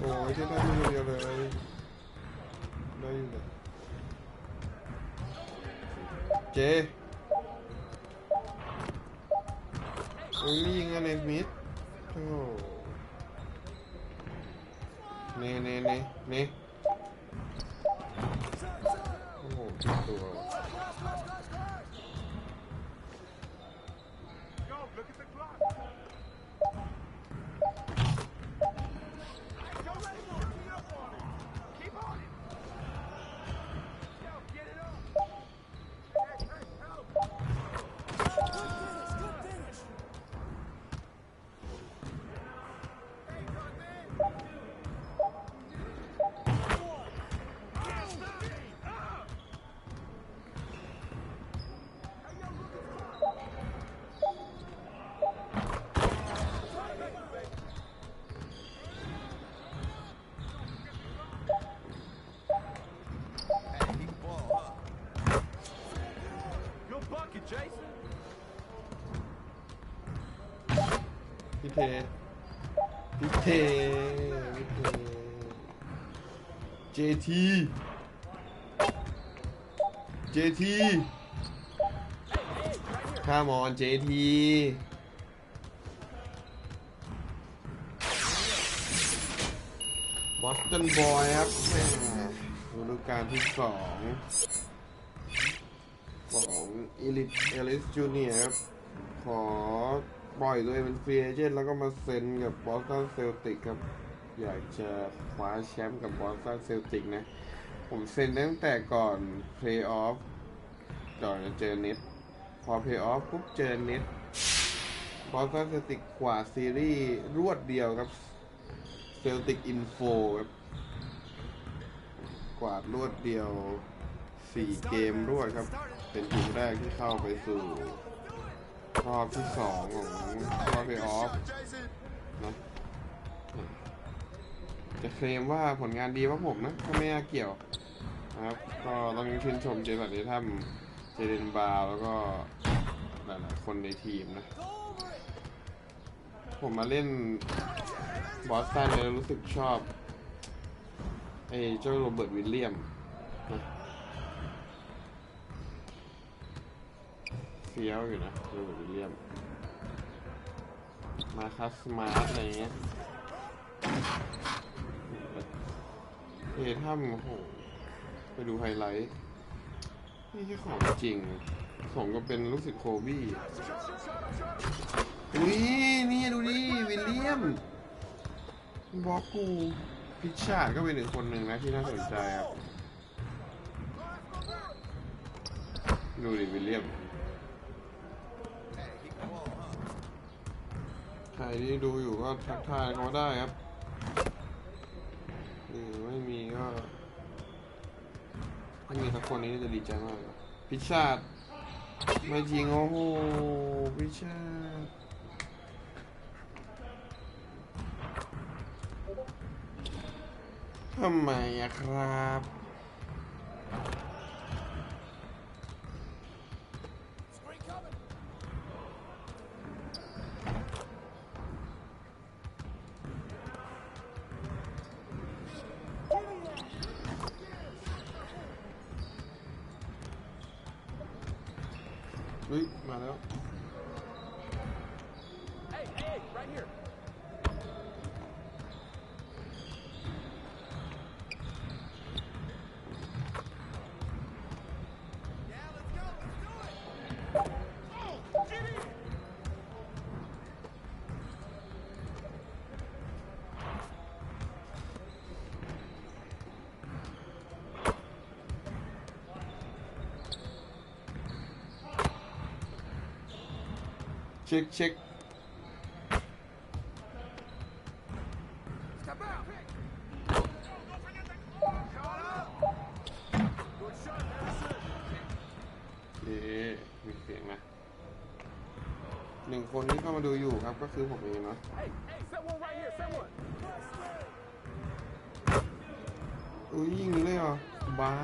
โอ้ยใช่ได้มือเดียวเลยได้อยู่เลยเจโอ้ยนี่ยิงอะไรมิดโอ้เน่โอ้โหตัวพี่เทเจทีข้ามอนเจทีบอสตันบอยครับฤดูกาลที่2ของเอลิสจูเนียร์ครับขอปล่อยตัวเองเป็นฟรีเอเจนต์แล้วก็มาเซ็นกับบอสตันเซลติกครับอยากจะคว้าแชมป์กับบอสตันเซลติกนะผมเซ็นตั้งแต่ก่อนเพลย์ออฟก่อนจะเจอเน็ตพอเพลย์ออฟปุ๊บเจอเน็ตบอสตันเซลติกกว่าซีรีส์รวดเดียวครับเซลติกอินโฟครับกวาดรวดเดียว4เกมรวดครับเป็นทีมแรกที่เข้าไปสู่รอบที่2ของรอบเพลย์ออฟนะจะเคลมว่าผลงานดีว่าผมนะก็ไม่น่าเกี่ยวนะครับก็ต้องชื่นชมเจสันที่ทำเจเดนบาร์แล้วก็หลายๆคนในทีมนะผมมาเล่นบอสตันแล้วรู้สึกชอบไอ้เจ้าโรเบิร์ตวิลเลียมนะเฟี้ยวอยู่นะโรเบิร์ตวิลเลียมมาคัสมาร์ทอะไรเงี้ยถ้ำโอ้โหไปดูไฮไลท์นี่แค่ของจริงผมก็เป็นลูกศิษย์โคบี้อุ้ยนี่ดูดิวิลเลียมบอกกูพิชชาร์ดก็เป็นคนหนึ่งนะที่น่าสนใจครับดูดิวิลเลียมใครที่ดูอยู่ก็ทักทายเขาได้ครับไม่มีก็ไม่มีสักคนนี้จะดีใจมากพิชชาร์ดไม่จริงโอ้โหพิชชาร์ดทำไมอะครับมาแล้วเช็คมีเสียงนะ1 คนที่เข้ามาดูอยู่ครับก็คือผมเองเนาะอุ้ยยิงเลยเหรอบ้า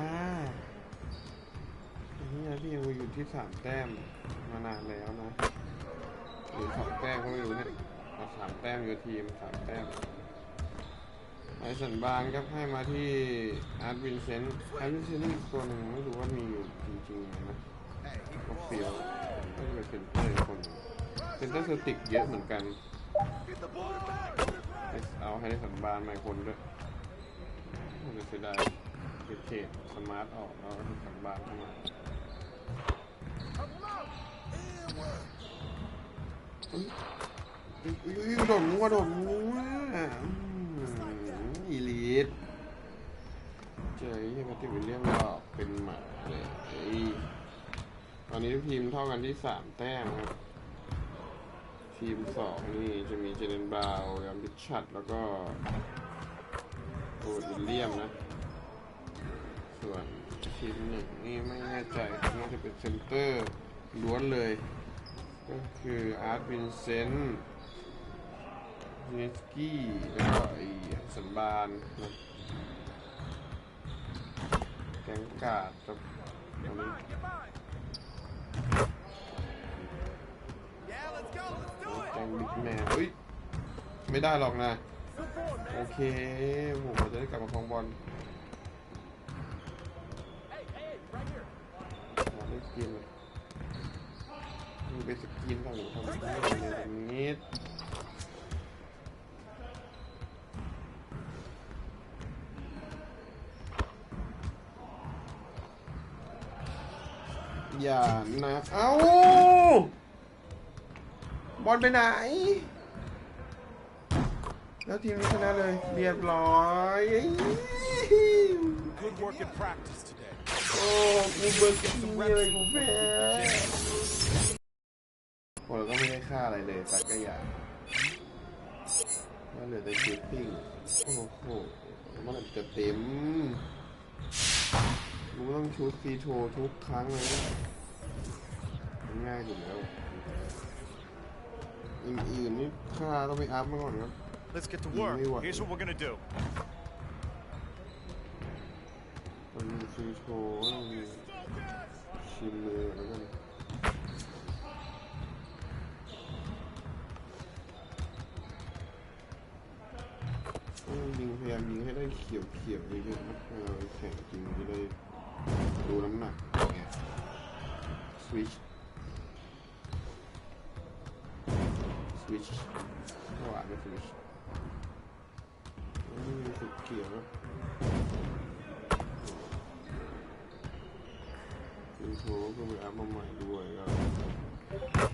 นี่พี่ยังอยู่ที่3 แต้มมานานแล้วนะหรือ2 แต้มก็ไม่รู้เนี่ย3 แต้มอยู่ทีม3 แต้ม ไอสันบานครับให้มาที่อาร์ตวินเซนต์อีกตัวหนึ่งไม่รู้ว่ามีอยู่จริงๆนะก็เฟียวก็จะเป็นเซนเตอร์คนเซนเตอร์เซลติกเยอะเหมือนกันเอาให้ได้สันบานใหม่คนด้วยมันจะเสียดายเทรดสมาร์ทออกแล้วสันบานเข้ามาโดดงัวอีลีทเจอยังไงที่วิลเลียมก็เป็นหมาเลยตอนนี้ทีมเท่ากันที่3 แต้มครับทีม2นี่จะมีเจเดนบราวน์ยามบิชชัดแล้วก็วิลเลียมนะส่วนทีม1นี่ไม่แน่ใจน่าจะเป็นเซนเตอร์ล้วนเลยก็คืออาร์ตวินเซนต์เนสกี้แล้วก็สันบานนะแกงกาดครับตอนนี้แกงบิ๊กแมนไม่ได้หรอกนะโอเคผมจะได้กลับมาครองบอลได้สกินมีไปสกินต่างทำได้เลยตรงนี้อย่านะบอลไปไหนแล้วทีมนี้ชนะเลยเรียบร้อยโอ้กูเบิร์กทีเลยกูแพ้โอ้เราก็ไม่ได้ค่าอะไรเลยสักอย่างก็เหลือแต่ชูตติ้งโอ้โหมันจะเต็มมึงต้องชูตฟรีโททุกครั้งเลยง่ายอยู่แล้วอื่นๆนี่ค่าต้องไปอัพมาก่อนครับ Let's get to work. Here's what we're gonna do. มันมีฟรีโทต้องมีชิมเลยแล้วกันพยายามยิงให้ได้เขียวเยอะๆนะเราแข่งจริงจะได้ดูน้ำหนักไงสวิชหวานเลยสวิชนี่มีสุดเขียวเป็นโถก็ไปอัพมาใหม่ด้วยก็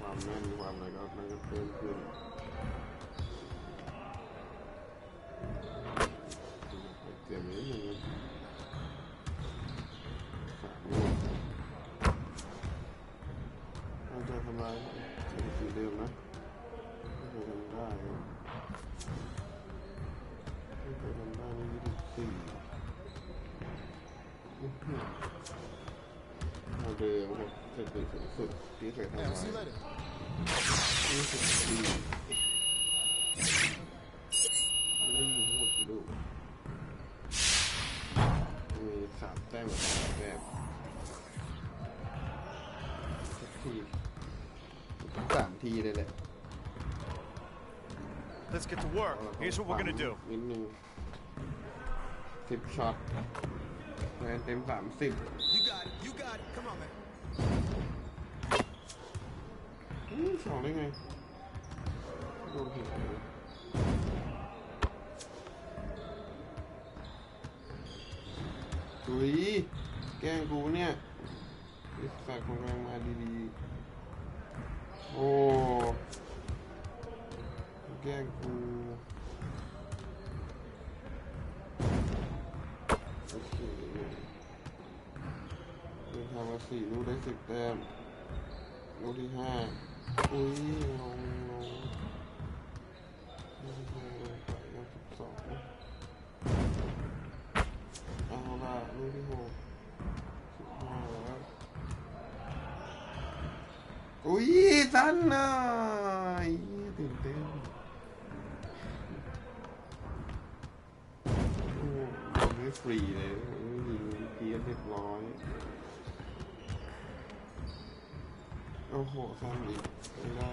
ความแน่นความอะไรก็มันจะเพิ่มขึ้นเสียงนิดนึงเราจะทำลายสีเดิมนะไม่เคยทำได้นี่24เอาเดิมครับเสร็จสูงสุดที่เคยทำไว้24ไม่ยิงทั้งหมดกี่ลูกมี3 แต้มกับ2 แต้มสักทีต้อง3 ทีเลยแหละ Let's get to work. Here's what we're gonna do. นิดนึง10 ช็อตเต็ม30 You got it. Come on, man. สองได้ไงโดนผิดดุยแกล้งกูเนี่ยไอ้สัตว์ของกำลังมาดีๆโอ้แกล้งกูโอเคเดินทางมา4 ลูกได้10 แต้มลูกที่5ลงลูกที่5ลงไปแล้ว12เอาละลูกที่6 15แล้วสั้นเลยตื่นเต้นไม่ฟรีเลยยิงเพี้ยนเรียบร้อยโอ้โหสั้นอีกไม่ได้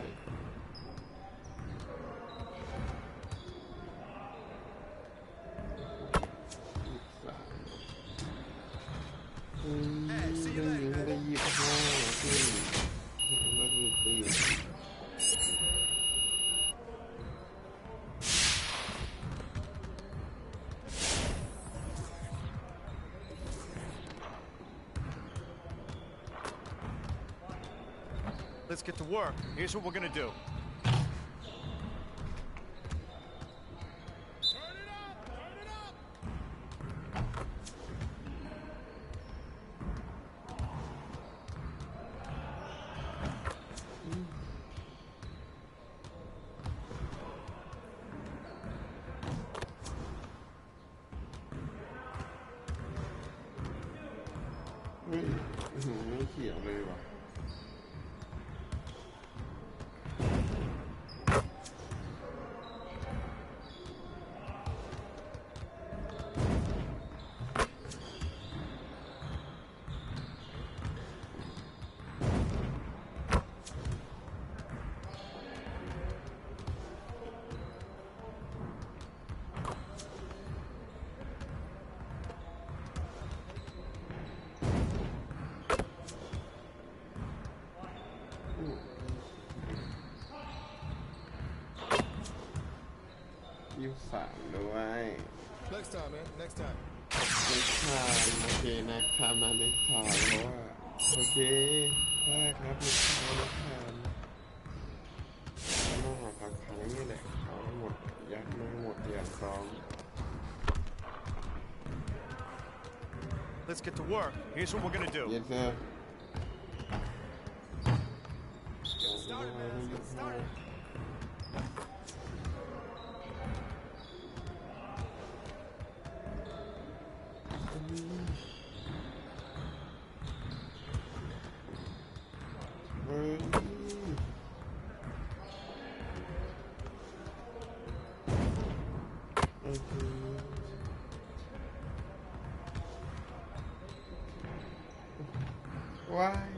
Let's get to work. Here's what we're gonna do.ไม่เขียวเลยว่ะ23ด้วย Next time, man. Next time. เน็กไทม์โอเคนะคามนะเน็กไทม์เพราะว่าโอเคได้ครับเน็กไทม์ต้องหาพักครั้งนี่แหละเอาให้หมดยัดไม่หมดอย่างซ้อม Let's get to work. Here's what we're gonna do. Yes sir Start it, man. Let's get started. Why?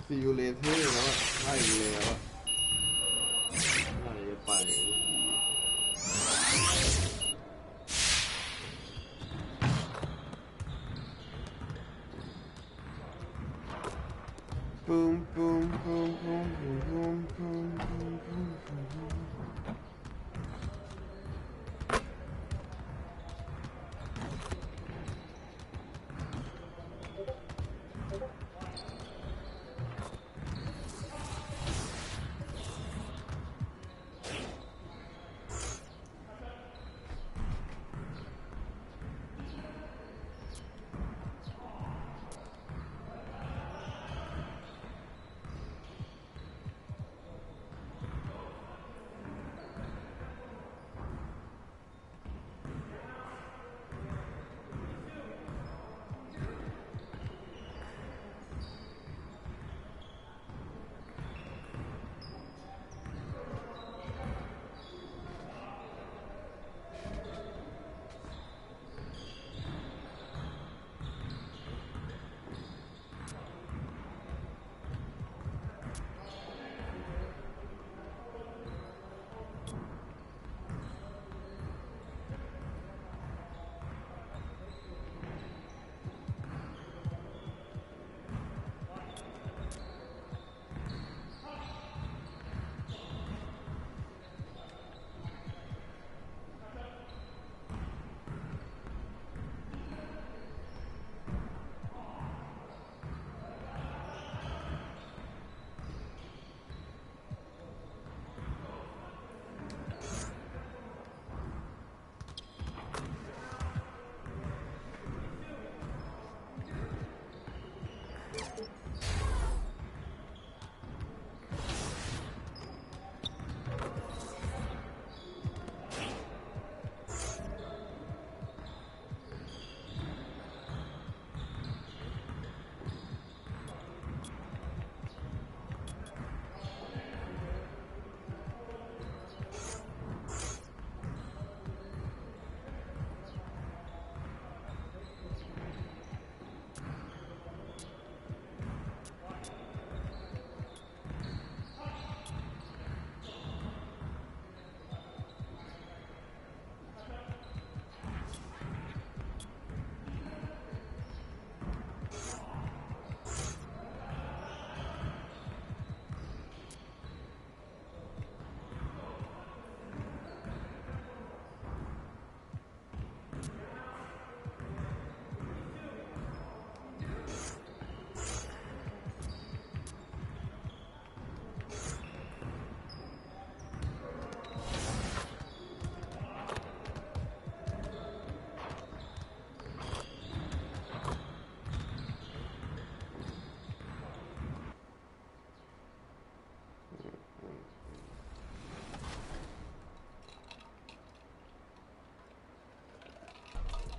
See you later แล้วอะไล่อยู่แล้วอะไล่ไปปุ้มปุ้มปุ้มปุ้มปุ้มปุ้มปุ้มปุ้มปุ้มปุ้ม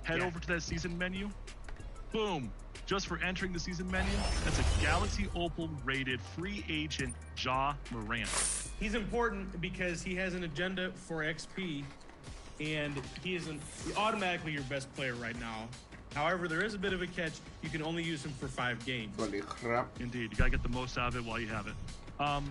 head over to that season menu. Boom. Just for entering the season menu, that's a Galaxy Opal rated free agent Ja Morant. He's important because he has an agenda for XP, and he isn't automatically your best player right now. However, there is a bit of a catch. You can only use him for 5 games. Indeed, you gotta get the most out of it while you have it.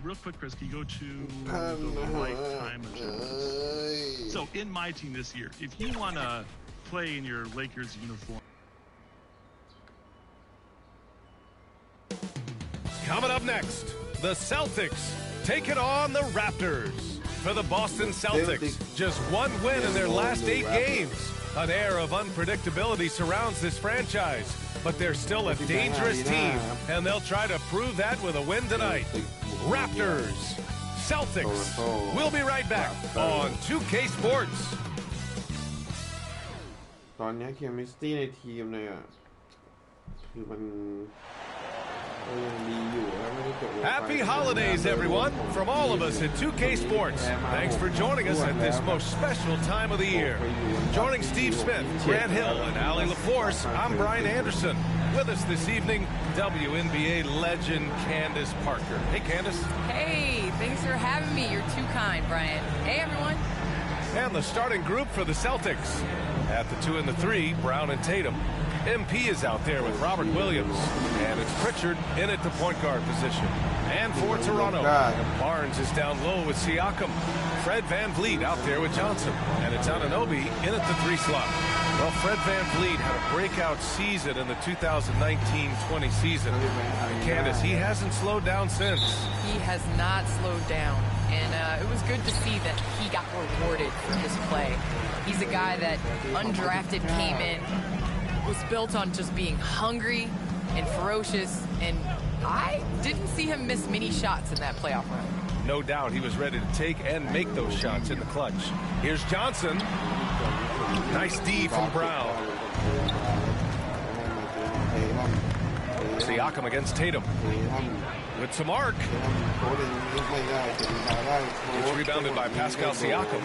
Real quick, Chris, can you go to the lifetime achievements? So in my team this year, if you want to play in your Lakers uniform. Coming up next, the Celtics taking on the Raptors. For the Boston Celtics, just one win in their last 8 games. An air of unpredictability surrounds this franchise, but they're still a dangerous team, and they'll try to prove that with a win tonight. Raptors, Celtics. We'll be right back on 2K Sports. ตอนนี้เคมิสตี้ในทีมเนี่ยคือมัน Happy holidays, everyone, from all of us at 2K Sports. Thanks for joining us at this most special time of the year. Joining Steve Smith, Grant Hill, and Allie LaForce, I'm Brian Anderson. With us this evening, WNBA legend Candace Parker. Hey, Candace. Hey, thanks for having me. You're too kind, Brian. Hey, everyone. And the starting group for the Celtics. At the 2 and the 3, Brown and Tatum. MP is out there with Robert Williams. And it's Pritchard in at the point guard position. And for Toronto, Barnes is down low with Siakam. Fred VanVleet out there with Johnson. And it's Anunoby in at the 3 slot. Well, Fred VanVleet had a breakout season in the 2019-20 season. And Candace, he hasn't slowed down since. He has not slowed down. And it was good to see that he got rewarded for his play. He's a guy that undrafted came in, was built on just being hungry and ferocious, and I didn't see him miss many shots in that playoff run. No doubt he was ready to take and make those shots in the clutch. Here's Johnson. Nice D from Brown. Siakam against Tatum. With some arc. It's rebounded by Pascal Siakam.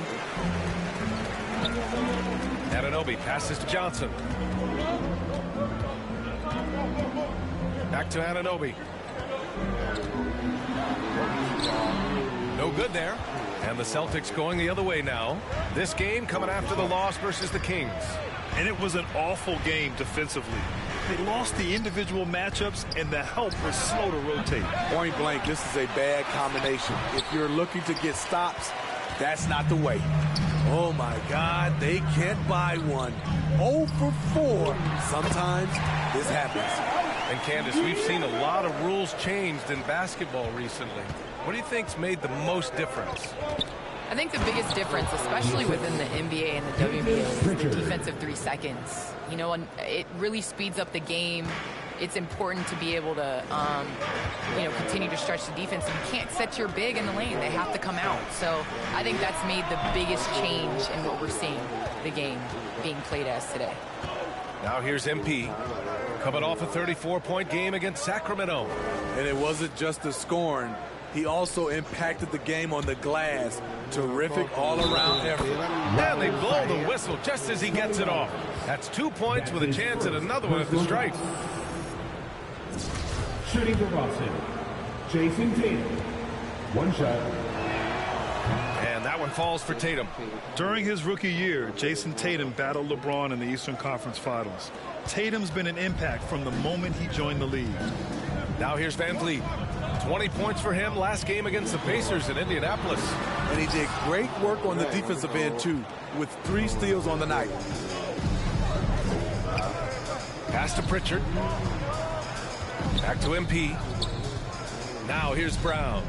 Anunoby passes to Johnson. Back to Anunoby. No good there. And the Celtics going the other way now. This game coming after the loss versus the Kings. And it was an awful game defensively. They lost the individual matchups, and the help was slow to rotate. Point blank, this is a bad combination. If you're looking to get stops, that's not the way. Oh, my God, they can't buy one. 0 for 4. Sometimes this happens. And, Candace, we've seen a lot of rules changed in basketball recently. What do you think's made the most difference? I think the biggest difference, especially within the NBA and the WNBA, is the defensive 3 seconds. You know, and it really speeds up the game. It's important to be able to, you know, continue to stretch the defense. You can't set your big in the lane. They have to come out. So I think that's made the biggest change in what we're seeing the game being played as today. Now here's MP, coming off a 34-point game against Sacramento. And it wasn't just the scoring. He also impacted the game on the glass. Terrific all-around effort. And they blow the whistle just as he gets it off. That's 2 points with a chance at another one at the stripe. Shooting the roster, Jason Tatum. 1 shot. And that one falls for Tatum. During his rookie year, Jason Tatum battled LeBron in the Eastern Conference Finals. Tatum's been an impact from the moment he joined the league. Now here's VanVleet. 20 points for him last game against the Pacers in Indianapolis. And he did great work on the defensive end, too, with 3 steals on the night. Pass to Pritchard. Back to MP. Now here's Brown.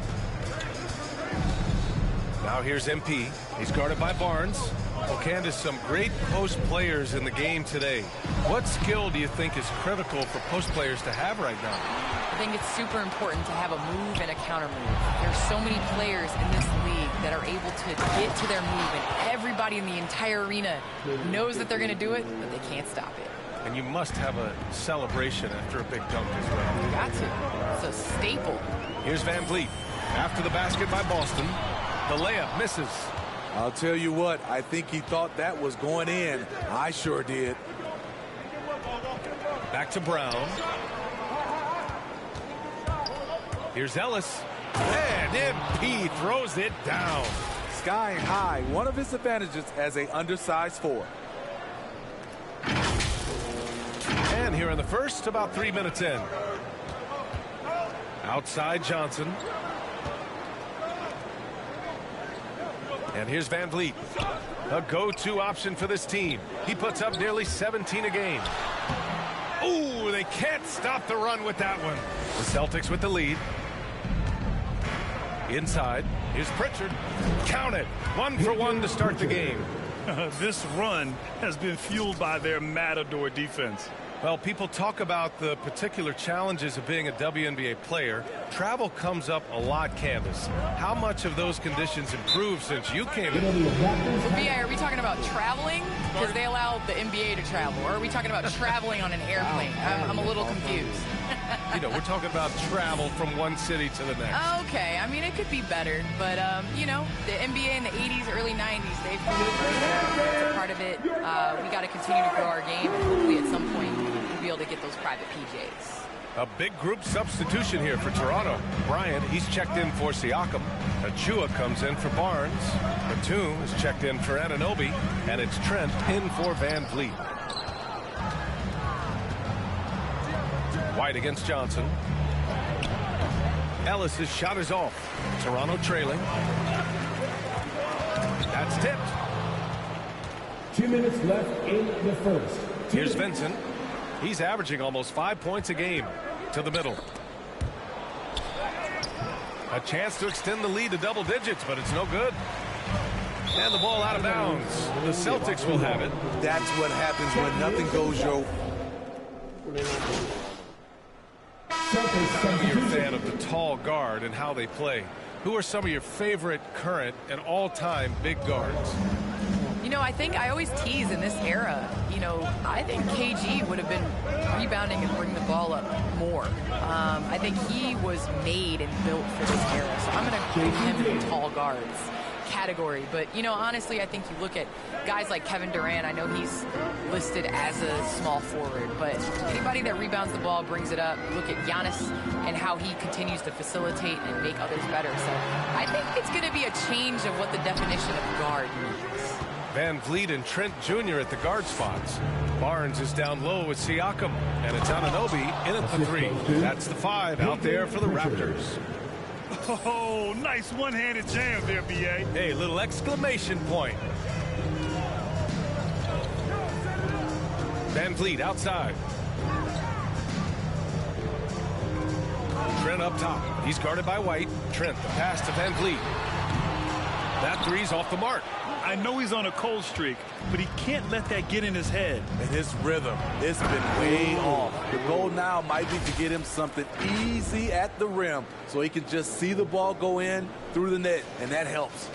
Now here's MP. He's guarded by Barnes. Well, Candace, some great post players in the game today. What skill do you think is critical for post players to have right now? I think it's super important to have a move and a counter move. There's so many players in this league that are able to get to their move, and everybody in the entire arena knows that they're going to do it, but they can't stop it. And you must have a celebration after a big dunk as well. You got to. It's a staple. Here's VanVleet. After the basket by Boston, the layup misses. I'll tell you what, I think he thought that was going in. I sure did. Back to Brown. Here's Ellis. And MP throws it down. Sky high, one of his advantages as a undersized forward. And here in the first, about 3 minutes in. Outside Johnson. And here's Van Vliet. A go-to option for this team. He puts up nearly 17 a game. Ooh, they can't stop the run with that one. The Celtics with the lead. Inside, here's Pritchard. Count it. 1 for 1 to start the game. This run has been fueled by their Matador defense. Well, people talk about the particular challenges of being a WNBA player. Travel comes up a lot, Candace. How much of those conditions improved since you came in? BI, are we talking about traveling? Because they allow the NBA to travel. Or are we talking about traveling on an airplane? I'm a little confused. You know, we're talking about travel from one city to the next. Okay, I mean, it could be better. But, you know, the NBA in the 80s, early 90s, they've been a part of it. We got to continue to grow our game. And hopefully at some point we'll be able to get those private PJs. A big group substitution here for Toronto. Bryant, he's checked in for Siakam. Achua comes in for Barnes. Batum is checked in for Anunoby. And it's Trent in for Van Vliet. White against Johnson. Ellis's shot is off. Toronto trailing. That's tipped. 2 minutes left in the first. Here's Vincent. He's averaging almost 5 points a game. To the middle. A chance to extend the lead to double digits, but it's no good. And the ball out of bounds. The Celtics will have it. That's what happens when nothing goes your You're a fan of the tall guard and how they play. Who are some of your favorite current and all-time big guards? You know, I think I always tease in this era, you know, I think KG would have been rebounding and bringing the ball up more. I think he was made and built for this era. So I'm going to put him in the tall guards category. But, you know, honestly, I think you look at guys like Kevin Durant. I know he's listed as a small forward, but anybody that rebounds the ball, brings it up. Look at Giannis and how he continues to facilitate and make others better. So I think it's going to be a change of what the definition of guard means. Van Vliet and Trent Jr. at the guard spots. Barnes is down low with Siakam, and it's Anunoby in at the 3. That's the 5 out there for the Raptors. Oh, nice one-handed jam there, B.A. Hey, little exclamation point. Van Vliet outside. Trent up top. He's guarded by White. Trent, the pass to Van Vliet. That 3's off the mark. I know he's on a cold streak, but he can't let that get in his head. And his rhythm, it's been way off. The goal now might be to get him something easy at the rim so he can just see the ball go in through the net, and that helps.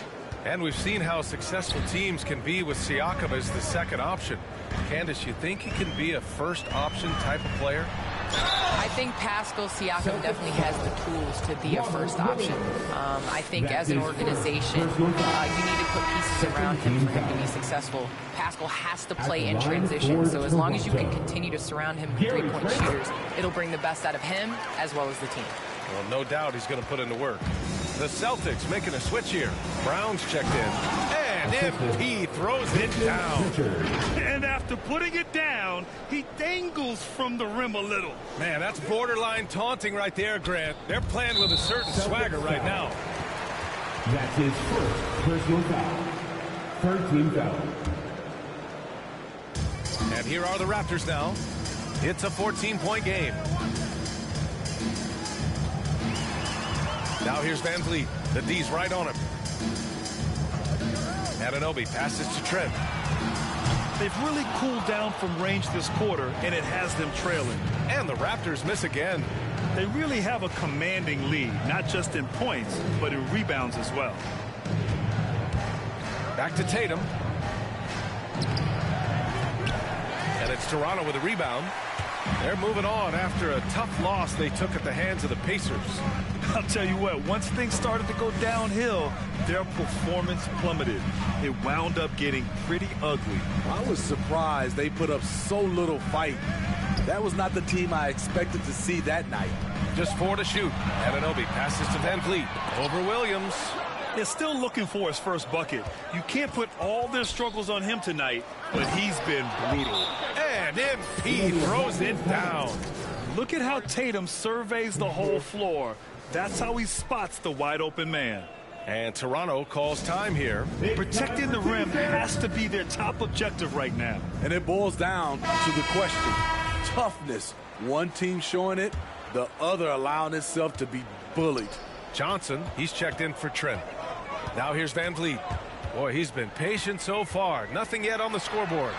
And we've seen how successful teams can be with Siakam as the second option. Candace, you think he can be a first option type of player? I think Pascal Siakam definitely has the tools to be a first option. I think as an organization, you need to put pieces around him for him to be successful. Pascal has to play in transition, so as long as you can continue to surround him with three-point shooters, it'll bring the best out of him as well as the team. Well, no doubt he's going to put in the work. The Celtics making a switch here. Brown's checked in. And MP throws it down. And after putting it down, he dangles from the rim a little. Man, that's borderline taunting right there, Grant. They're playing with a certain swagger right now. That's his first personal foul. 13 foul. And here are the Raptors now. It's a 14-point game. Now here's Van Vliet. The D's right on him. Anunoby passes to Trent. They've really cooled down from range this quarter, and it has them trailing. And the Raptors miss again. They really have a commanding lead, not just in points, but in rebounds as well. Back to Tatum. And it's Toronto with a rebound. They're moving on after a tough loss they took at the hands of the Pacers. I'll tell you what, once things started to go downhill, their performance plummeted. It wound up getting pretty ugly. I was surprised they put up so little fight. That was not the team I expected to see that night. Just 4 to shoot. Anunoby passes to Van Vliet. Over Williams. They're still looking for his first bucket. You can't put all their struggles on him tonight, but he's been brutal. And MP throws it down. Look at how Tatum surveys the whole floor. That's how he spots the wide open man. And Toronto calls time here. Protecting the rim has to be their top objective right now. And it boils down to the question. Toughness. One team showing it, the other allowing itself to be bullied. Johnson, he's checked in for Trent. Now here's Van Vliet. Boy, he's been patient so far. Nothing yet on the scoreboard.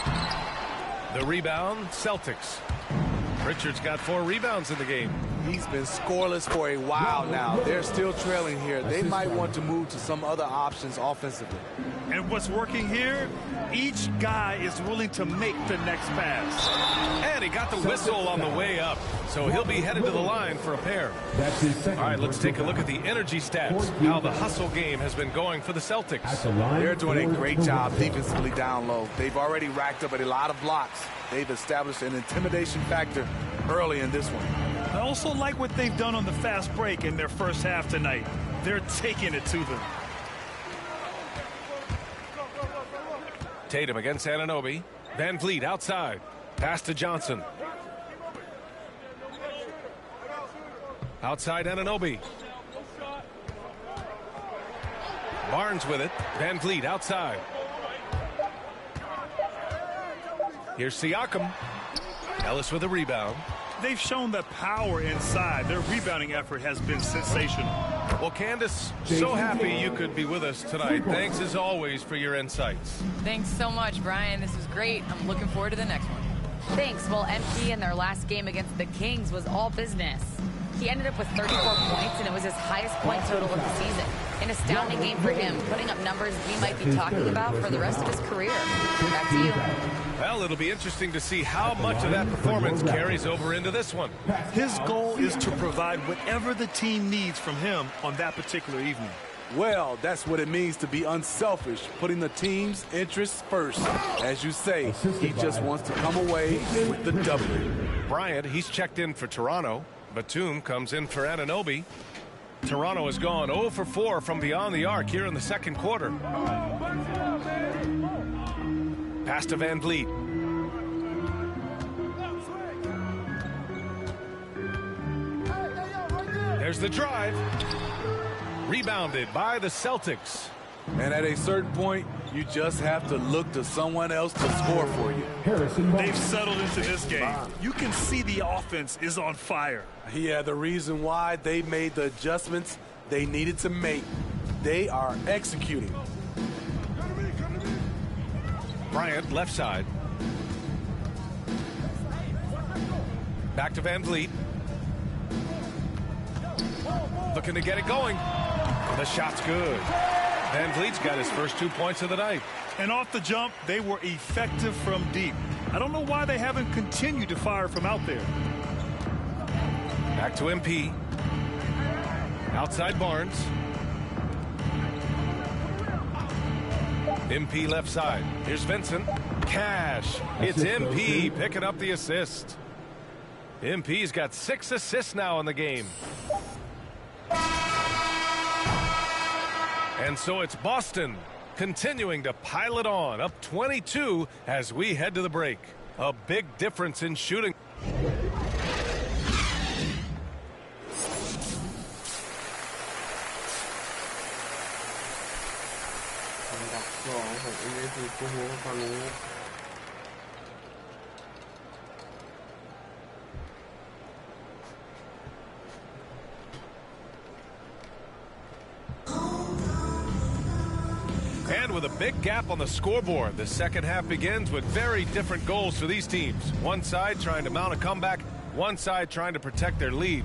The rebound, Celtics. Richards got 4 rebounds in the game. He's been scoreless for a while now. They're still trailing here. They might want to move to some other options offensively. And what's working here, each guy is willing to make the next pass. And he got the whistle on the way up. So he'll be headed to the line for a pair. All right, let's take a look at the energy stats. How the hustle game has been going for the Celtics. They're doing a great job defensively down low. They've already racked up a lot of blocks. They've established an intimidation factor early in this one. I also like what they've done on the fast break in their first half tonight. They're taking it to them. Tatum against Anunoby. Van Vliet outside. Pass to Johnson. Outside Anunoby. Barnes with it. Van Vliet outside. Here's Siakam. Ellis with a rebound. They've shown the power inside. Their rebounding effort has been sensational. Well, Candace, so happy you could be with us tonight. Thanks as always for your insights. Thanks so much, Brian. This was great. I'm looking forward to the next one. Thanks. Well, MP in their last game against the Kings was all business. He ended up with 34 points, and it was his highest point total of the season. An astounding game for him, putting up numbers we might be talking about for the rest of his career. Back to you. Well, it'll be interesting to see how much of that performance carries over into this one. His goal is to provide whatever the team needs from him on that particular evening. Well, that's what it means to be unselfish, putting the team's interests first. As you say, he just wants to come away with the W. Bryant, he's checked in for Toronto. Batum comes in for Anunoby. Toronto has gone 0 for 4 from beyond the arc here in the second quarter. Pass to Van Vliet. There's the drive. Rebounded by the Celtics. And at a certain point, you just have to look to someone else to score for you. They've settled into this game. You can see the offense is on fire. Yeah, the reason why they made the adjustments they needed to make. They are executing. Bryant, left side. Back to Van Vliet. Looking to get it going. The shot's good. Van Vliet's got his first 2 points of the night. And off the jump, they were effective from deep. I don't know why they haven't continued to fire from out there. Back to MP. Outside Barnes. MP left side. Here's Vincent. Cash. It's MP picking up the assist. MP's got 6 assists now in the game. And so it's Boston continuing to pile it on, up 22 as we head to the break. A big difference in shooting. And with a big gap on the scoreboard, the second half begins with very different goals for these teams. One side trying to mount a comeback, one side trying to protect their lead.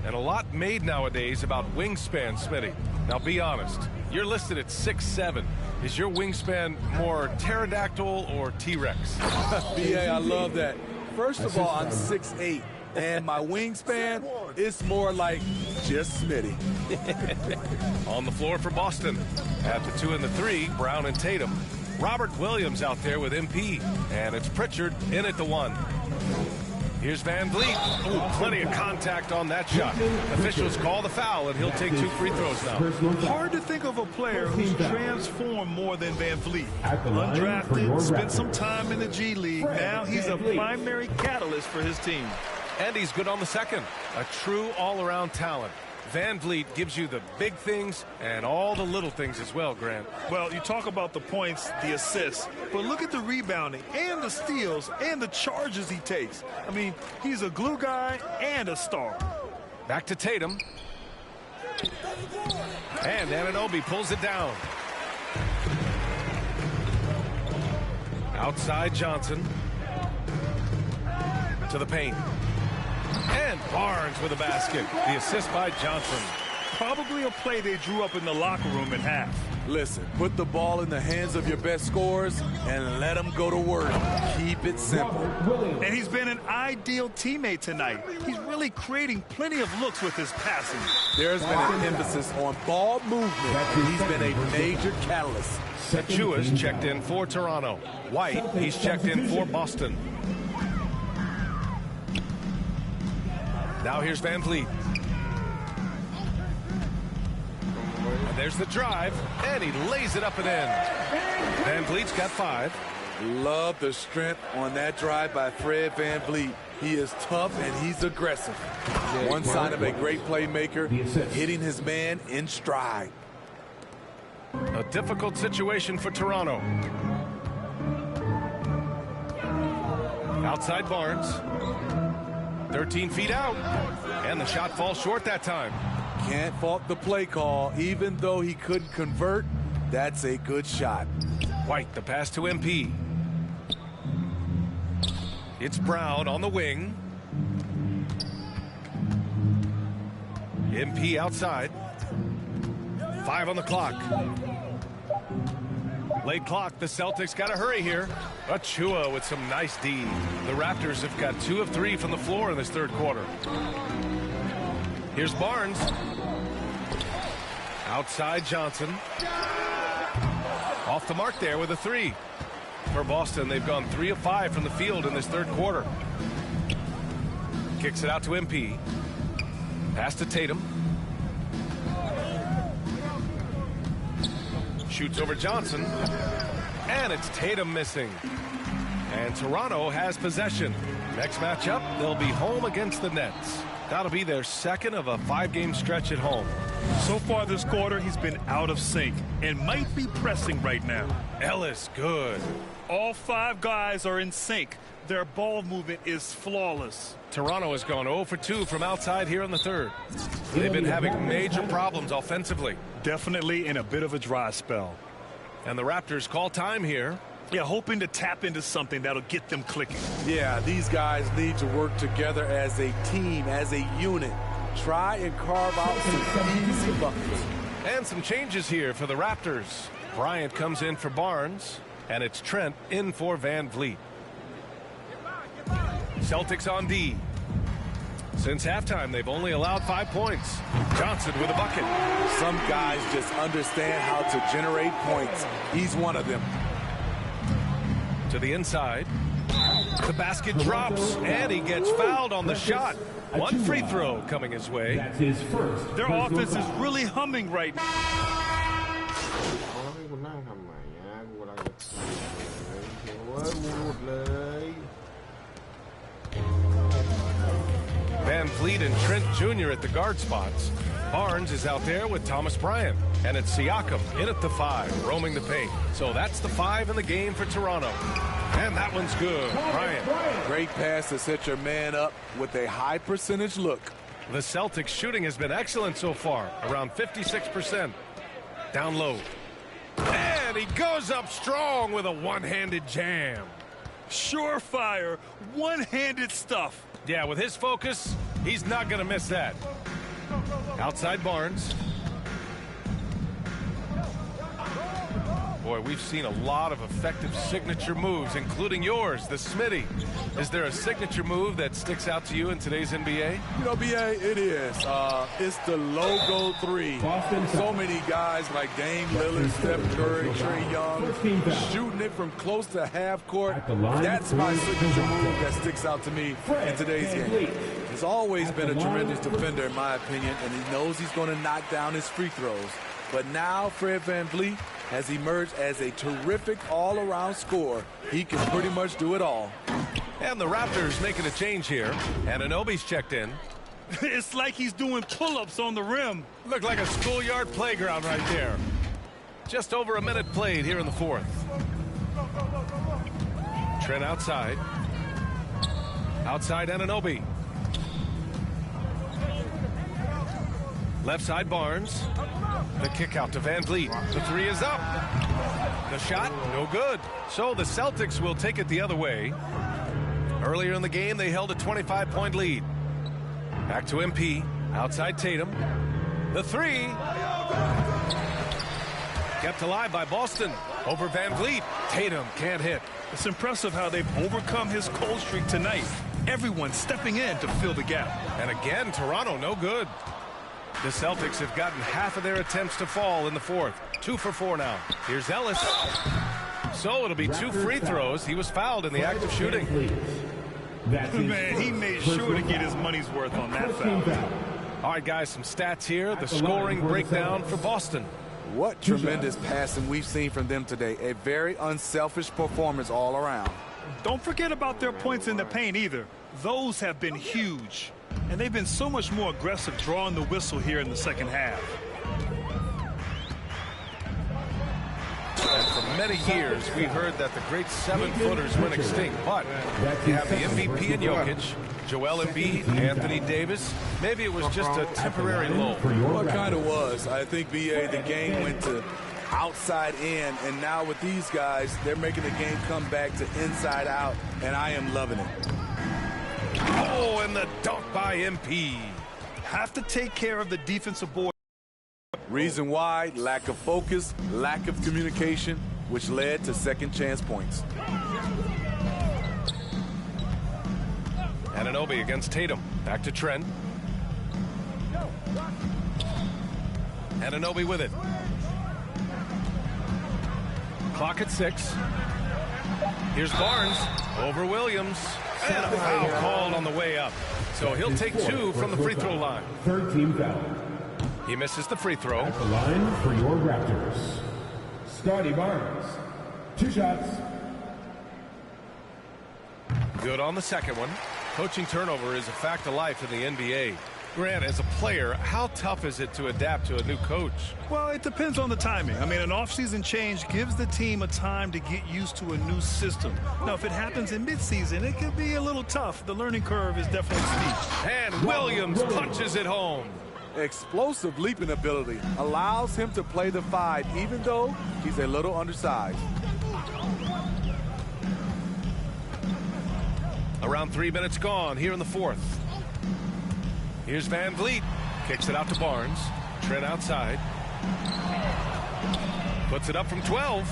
And a lot made nowadays about wingspan, Smitty. Now be honest, you're listed at 6'7". Is your wingspan more pterodactyl or T-Rex? Yeah, I love that. First of all, I'm 6'8". And my wingspan is more like just Smitty. On the floor for Boston. At the 2 and the 3, Brown and Tatum. Robert Williams out there with MP. And it's Pritchard in at the 1. Here's Van Vliet. Ooh, plenty of contact on that shot. Officials call the foul, and he'll take 2 free throws now. Hard to think of a player who's transformed more than Van Vliet. Undrafted, spent some time in the G League. Now he's a primary catalyst for his team. And he's good on the second. A true all-around talent. Van Vliet gives you the big things and all the little things as well, Grant. Well, you talk about the points, the assists, but look at the rebounding and the steals and the charges he takes. I mean, he's a glue guy and a star. Back to Tatum. And Anunoby pulls it down. Outside Johnson. To the paint. And Barnes with a basket. The assist by Johnson. Probably a play they drew up in the locker room at half. Listen, put the ball in the hands of your best scorers and let them go to work. Keep it simple. And he's been an ideal teammate tonight. He's really creating plenty of looks with his passing. There's been an emphasis on ball movement, and he's been a major catalyst. Achua's checked in for Toronto. White, he's checked in for Boston. Now here's Van Vliet. And there's the drive, and he lays it up and in. Van Vliet's got 5. Love the strength on that drive by Fred Van Vliet. He is tough and he's aggressive. One sign of a great playmaker, hitting his man in stride. A difficult situation for Toronto. Outside Barnes. 13 feet out. And the shot falls short that time. Can't fault the play call. Even though he couldn't convert, that's a good shot. White, the pass to MP. It's Brown on the wing. MP outside. 5 on the clock. Late clock. The Celtics got to hurry here. Achua with some nice D. The Raptors have got 2 of 3 from the floor in this third quarter. Here's Barnes. Outside Johnson. Off the mark there with a 3. For Boston, they've gone 3 of 5 from the field in this third quarter. Kicks it out to MP. Pass to Tatum. Shoots over Johnson. And it's Tatum missing. And Toronto has possession. Next matchup, they'll be home against the Nets. That'll be their second of a 5-game stretch at home. So far this quarter, he's been out of sync and might be pressing right now. Ellis, good. All 5 guys are in sync. Their ball movement is flawless. Toronto has gone 0 for 2 from outside here in the third. They've been having major problems offensively. Definitely in a bit of a dry spell. And the Raptors call time here. Yeah, hoping to tap into something that'll get them clicking. Yeah, these guys need to work together as a team, as a unit. Try and carve out some easy buckets. And some changes here for the Raptors. Bryant comes in for Barnes, and it's Trent in for Van Vliet. Celtics on D. Since halftime, they've only allowed 5 points. Johnson with a bucket. Some guys just understand how to generate points. He's one of them. To the inside. The basket drops, and he gets fouled on the shot. 1 free throw coming his way. That's his first. Their offense is really humming right now. Van Vliet and Trent Jr. at the guard spots. Barnes is out there with Thomas Bryant. And it's Siakam in at the 5, roaming the paint. So that's the 5 in the game for Toronto. And that one's good. Bryant. Great pass to set your man up with a high percentage look. The Celtics shooting has been excellent so far, around 56%. Down low. And he goes up strong with a one-handed jam. Surefire, one-handed stuff. Yeah, with his focus, he's not going to miss that. Outside Barnes. boy, we've seen a lot of effective signature moves, including yours, the Smitty. Is there a signature move that sticks out to you in today's NBA? You know, BA, it is. It's the logo three. So many guys like Dame Lillard, Steph Curry, Trae Young, shooting it from close to half court. That's my signature move that sticks out to me in today's game. He's always been a tremendous defender, in my opinion, and he knows he's going to knock down his free throws. But now Fred VanVleet has emerged as a terrific all-around scorer. He can pretty much do it all. And the Raptors making a change here. Anunoby's checked in. It's like he's doing pull-ups on the rim. Looked like a schoolyard playground right there. Just over a minute played here in the fourth. Trent outside. Outside Anunoby. Left side Barnes. The kick out to VanVleet. The three is up. The shot, no good. So the Celtics will take it the other way. Earlier in the game, they held a 25-point lead. Back to MP. Outside Tatum. The three. Kept alive by Boston. Over VanVleet. Tatum can't hit. It's impressive how they've overcome his cold streak tonight. Everyone stepping in to fill the gap. And again, Toronto no good. The Celtics have gotten half of their attempts to fall in the fourth. 2 for 4 now. Here's Ellis. So it'll be 2 free throws. He was fouled in the act of shooting. Man, he made sure to get his money's worth on that foul. All right, guys, some stats here. The scoring breakdown for Boston. What tremendous passing we've seen from them today. A very unselfish performance all around. Don't forget about their points in the paint either. Those have been huge. And they've been so much more aggressive drawing the whistle here in the second half. And for many years, we heard that the great 7-footers went extinct. But you have the MVP in Jokic, Joel Embiid, Anthony Davis. Maybe it was just a temporary lull. Well, it kind of was. I think, BA, the game went to outside in, and now with these guys, they're making the game come back to inside out, and I am loving it. Oh, and the dunk by MP. Have to take care of the defensive board. Reason why? Lack of focus, lack of communication, which led to second chance points. Anunoby against Tatum. Back to Trent. Anunoby with it. Clock at 6. Here's Barnes over Williams. And a foul called on the way up. So he'll take 2 from the free throw line. Third team foul. He misses the free throw. At the line for your Raptors, Scotty Barnes. 2 shots. Good on the second one. Coaching turnover is a fact of life in the NBA. Grant, as a player, how tough is it to adapt to a new coach? Well, it depends on the timing. I mean, an offseason change gives the team a time to get used to a new system. Now, if it happens in midseason, it could be a little tough. The learning curve is definitely steep. And Williams punches it home. Explosive leaping ability allows him to play the 5, even though he's a little undersized. Around 3 minutes gone here in the fourth. Here's VanVleet. Kicks it out to Barnes. Trent outside. Puts it up from 12.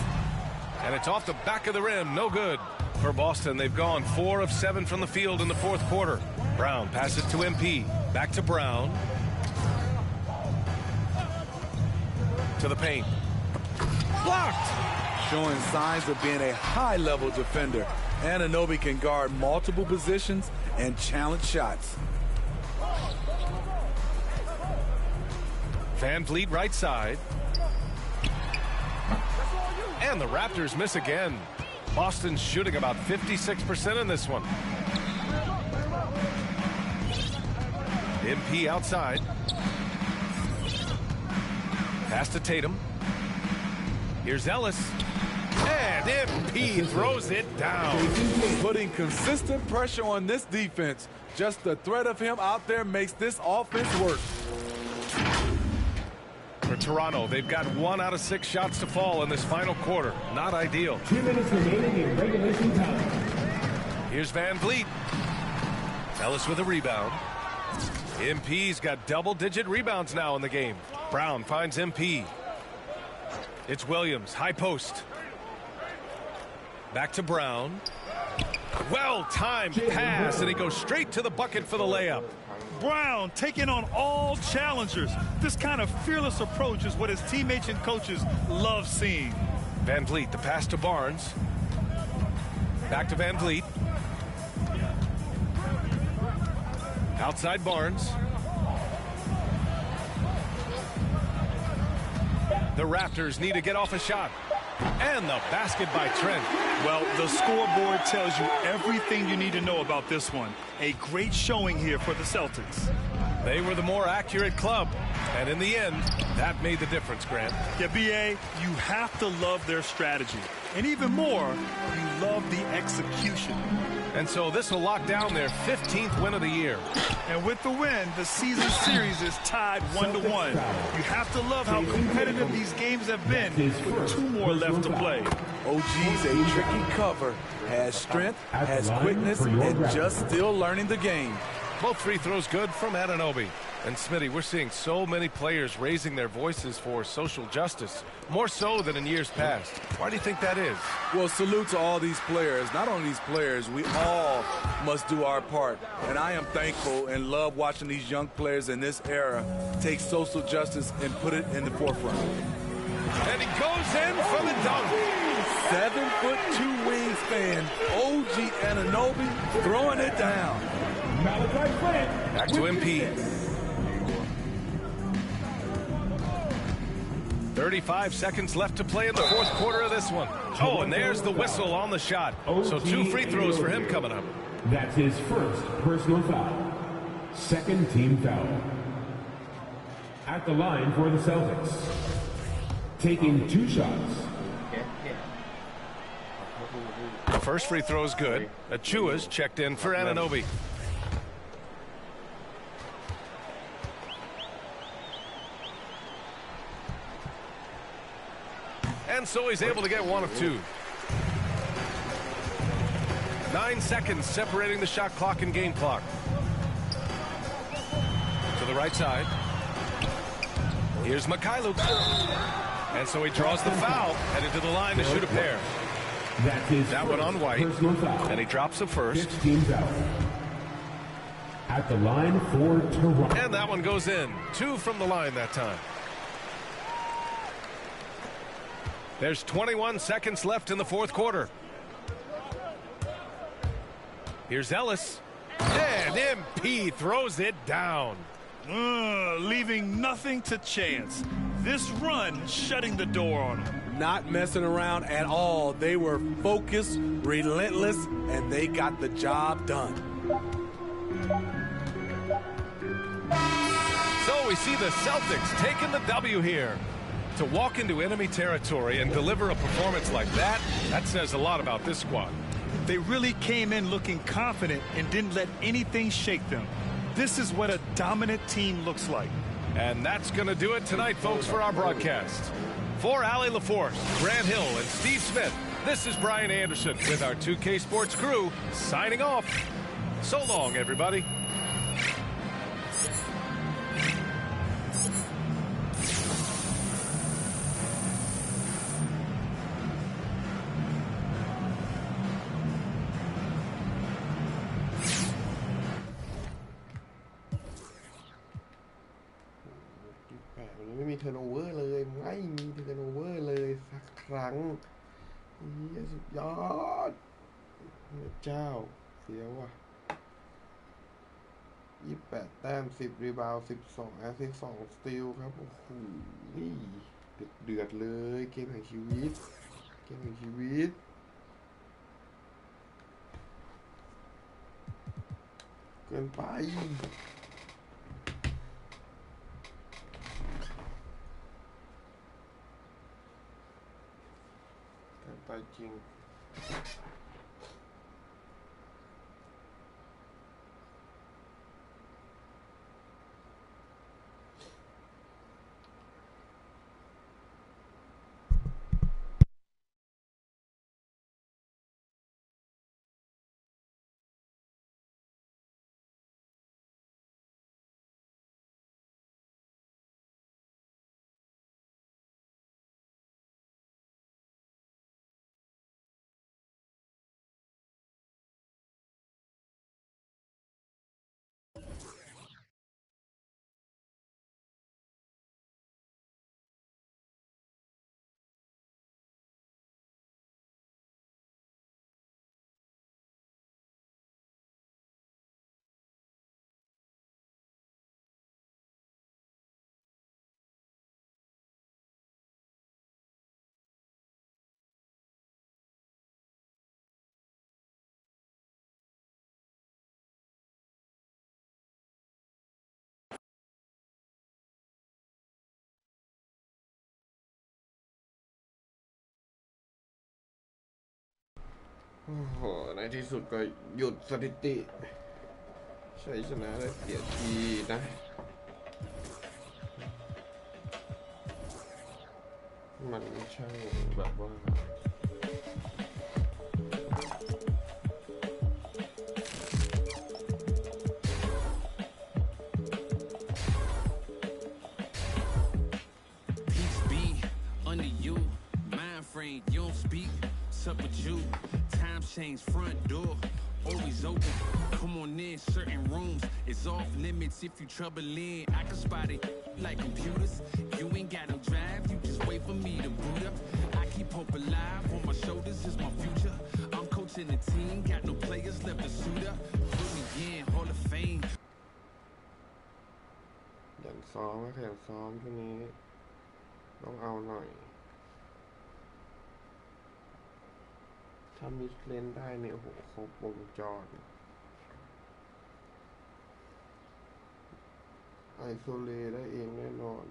And it's off the back of the rim. No good. For Boston, they've gone 4 of 7 from the field in the fourth quarter. Brown passes to MP. Back to Brown. To the paint. Blocked. Showing signs of being a high-level defender. Anunoby can guard multiple positions and challenge shots. VanVleet right side. And the Raptors miss again. Boston's shooting about 56% in this one. MP outside. Pass to Tatum. Here's Ellis. And MP throws it down. Putting consistent pressure on this defense. Just the threat of him out there makes this offense work. For Toronto, they've got 1 out of 6 shots to fall in this final quarter. Not ideal. 2 minutes remaining in regulation time. Here's VanVleet. Ellis with a rebound. MP's got double-digit rebounds now in the game. Brown finds MP. It's Williams, high post. Back to Brown. Well-timed pass, and he goes straight to the bucket for the layup. Brown taking on all challengers. This kind of fearless approach is what his teammates and coaches love seeing. Van Vliet, the pass to Barnes. Back to Van Vliet. Outside Barnes. The Raptors need to get off a shot. And the basket by Trent. Well, the scoreboard tells you everything you need to know about this one. A great showing here for the Celtics. They were the more accurate club. And in the end, that made the difference, Grant. Yeah, B.A., you have to love their strategy. And even more, you love the execution. And so this will lock down their 15th win of the year. And with the win, the season series is tied 1-1. You have to love how competitive these games have been with 2 more left to play. OG's a tricky cover. Has strength, has quickness, and just still learning the game. Both free throws good from Anunoby. And Smitty, we're seeing so many players raising their voices for social justice, more so than in years past. Why do you think that is? Well, salute to all these players. Not only these players, we all must do our part. And I am thankful and love watching these young players in this era take social justice and put it in the forefront. And he goes in for the dunk. 7'2" wingspan, OG Anunoby throwing it down. Back to MP. 35 seconds left to play in the fourth quarter of this one. Oh, and there's the whistle on the shot. So 2 free throws for him coming up. That's his first personal foul. Second team foul. At the line for the Celtics. Taking 2 shots. The first free throw is good. Achua's checked in for Anunoby. And so he's able to get 1 of 2. 9 seconds separating the shot clock and game clock. To the right side. Here's Mikhailuk. And so he draws the foul, headed to the line to shoot a pair. That one on White. And he drops the first. At the line for Toronto. And that one goes in. 2 from the line that time. There's 21 seconds left in the fourth quarter. Here's Ellis. And MP throws it down. Leaving nothing to chance. This run shutting the door on them. Not messing around at all. They were focused, relentless, and they got the job done. So we see the Celtics taking the W here. To walk into enemy territory and deliver a performance like that, that says a lot about this squad. They really came in looking confident and didn't let anything shake them. This is what a dominant team looks like. And that's going to do it tonight, folks, for our broadcast. For Allie LaForce, Grant Hill, and Steve Smith, this is Brian Anderson with our 2K Sports crew signing off. So long, everybody.ไม่มีเทอร์โนเวอร์เลยไม่มีเทอร์โนเวอร์เลยสักครั้งนี่สุดยอดเจ้าเสียวว่ะ28 แต้ม 10 รีบาวด์ 12 แอสซิสต์ 2 สตีลครับโอ้โหนี่เดือดเลยเกมแห่งชีวิตเกมแห่งชีวิตเกินไปไปจริง โอ้โหในที่สุดก็หยุดสถิติชัยชนะได้เสียทีนะมันช่างแบบว่าYou don't speak, what's up with you? Time change, front door, always open. Come on in, certain rooms, it's off limits if you troubling. I can spot it like computers. You ain't got no drive, you just wait for me to boot up. I keep hope alive, on my shoulders is my future. I'm coaching the team, got no players left to suit up. Put me in, Hall of Fame. ยันซ้อมก็แข่งซ้อมช่วงนี้ต้องเอาหน่อยถ้ามิดเลนได้เนี่ยโอ้โหครบวงจรไอโซเลได้เองแน่นอน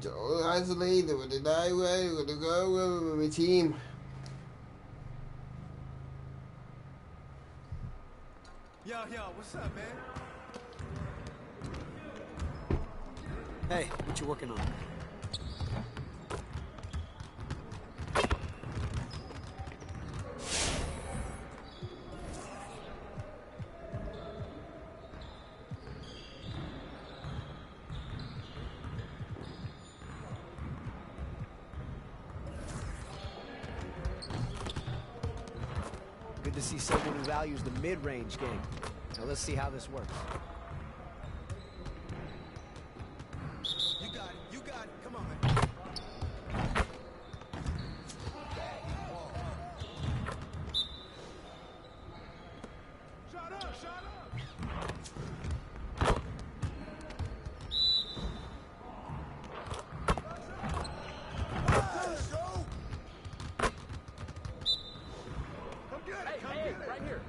จะไอโซเลแต่ว่าได้เว้ยก็มีทีมYo, what's up, man? Hey, what you working on? Good to see someone who values the mid-range game. Now let's see how this works. You got it. Come on, man. Shut up. Hey, right here.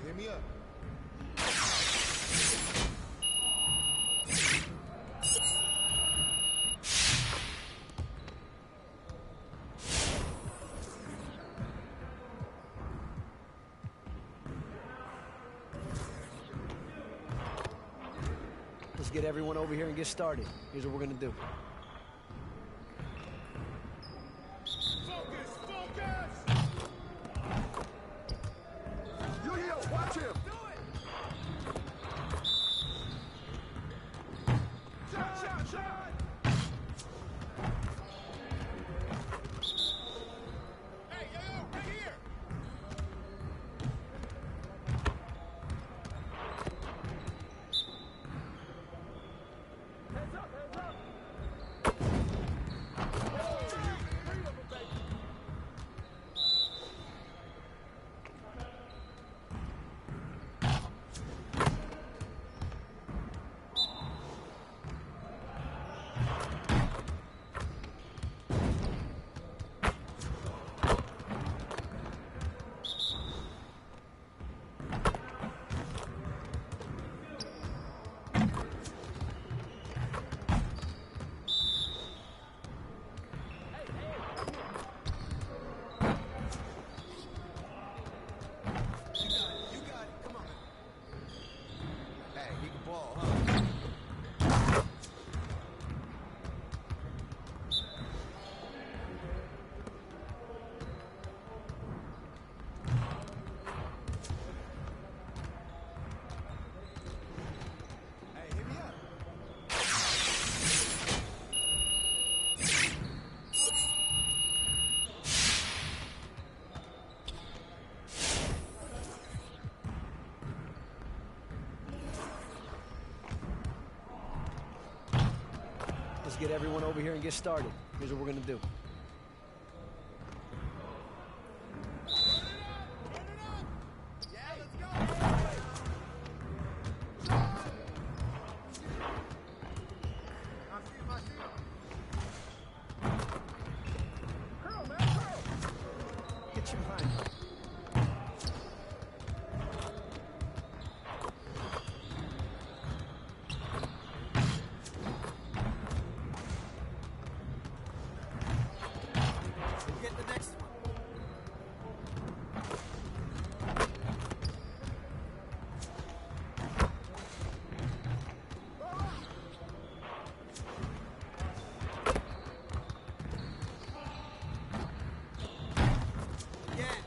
Hit me up. Let's get everyone over here and get started. Here's what we're gonna do. Watch him. Shot. Hey, yo, right here. Hands up. Let's get everyone over here and get started. Here's what we're going to do. Get your behind her. Get the next one.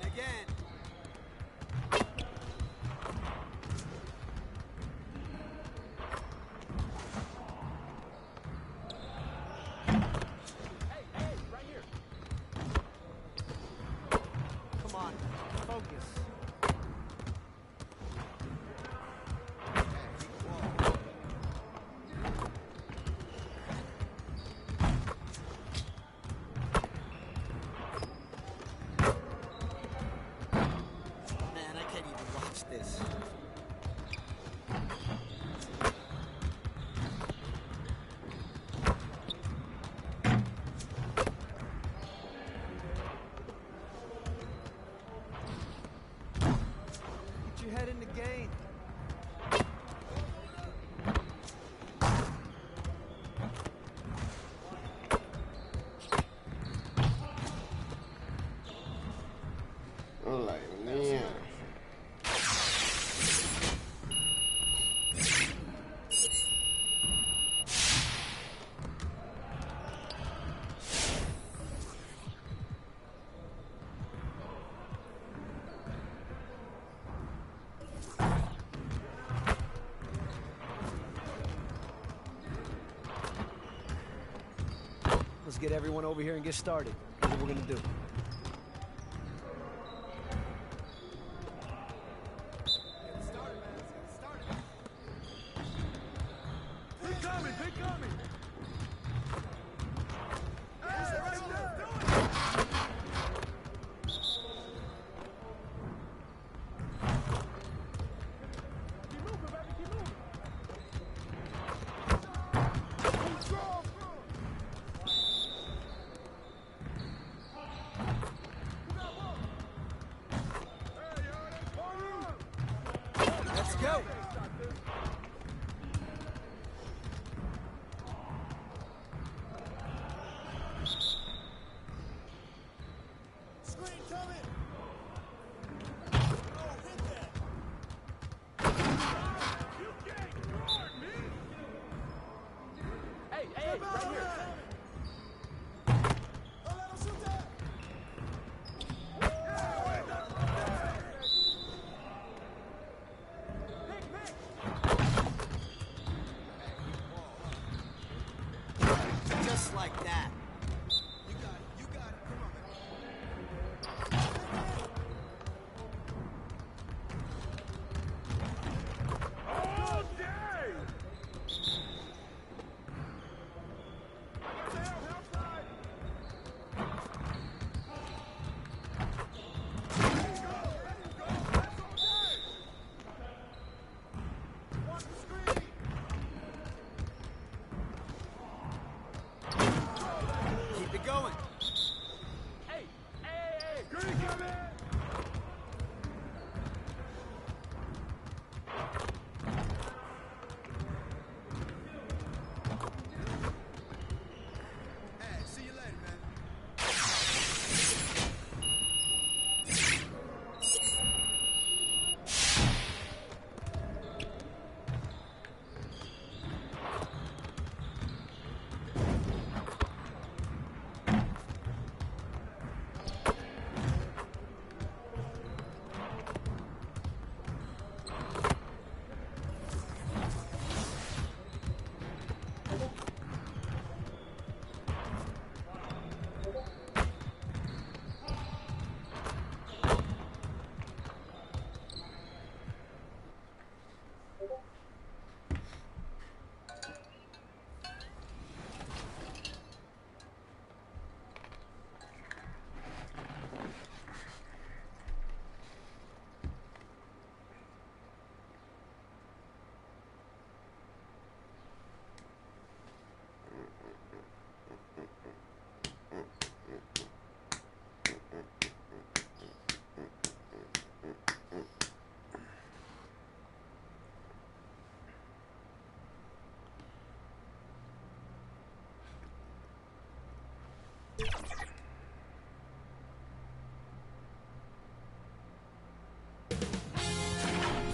Again. Hey, right here. Come on, focus. Man, I can't even watch this. Get your head in the game.อะไรวะเนี่ย Let's get everyone over here and get started. Here's what we're going to do.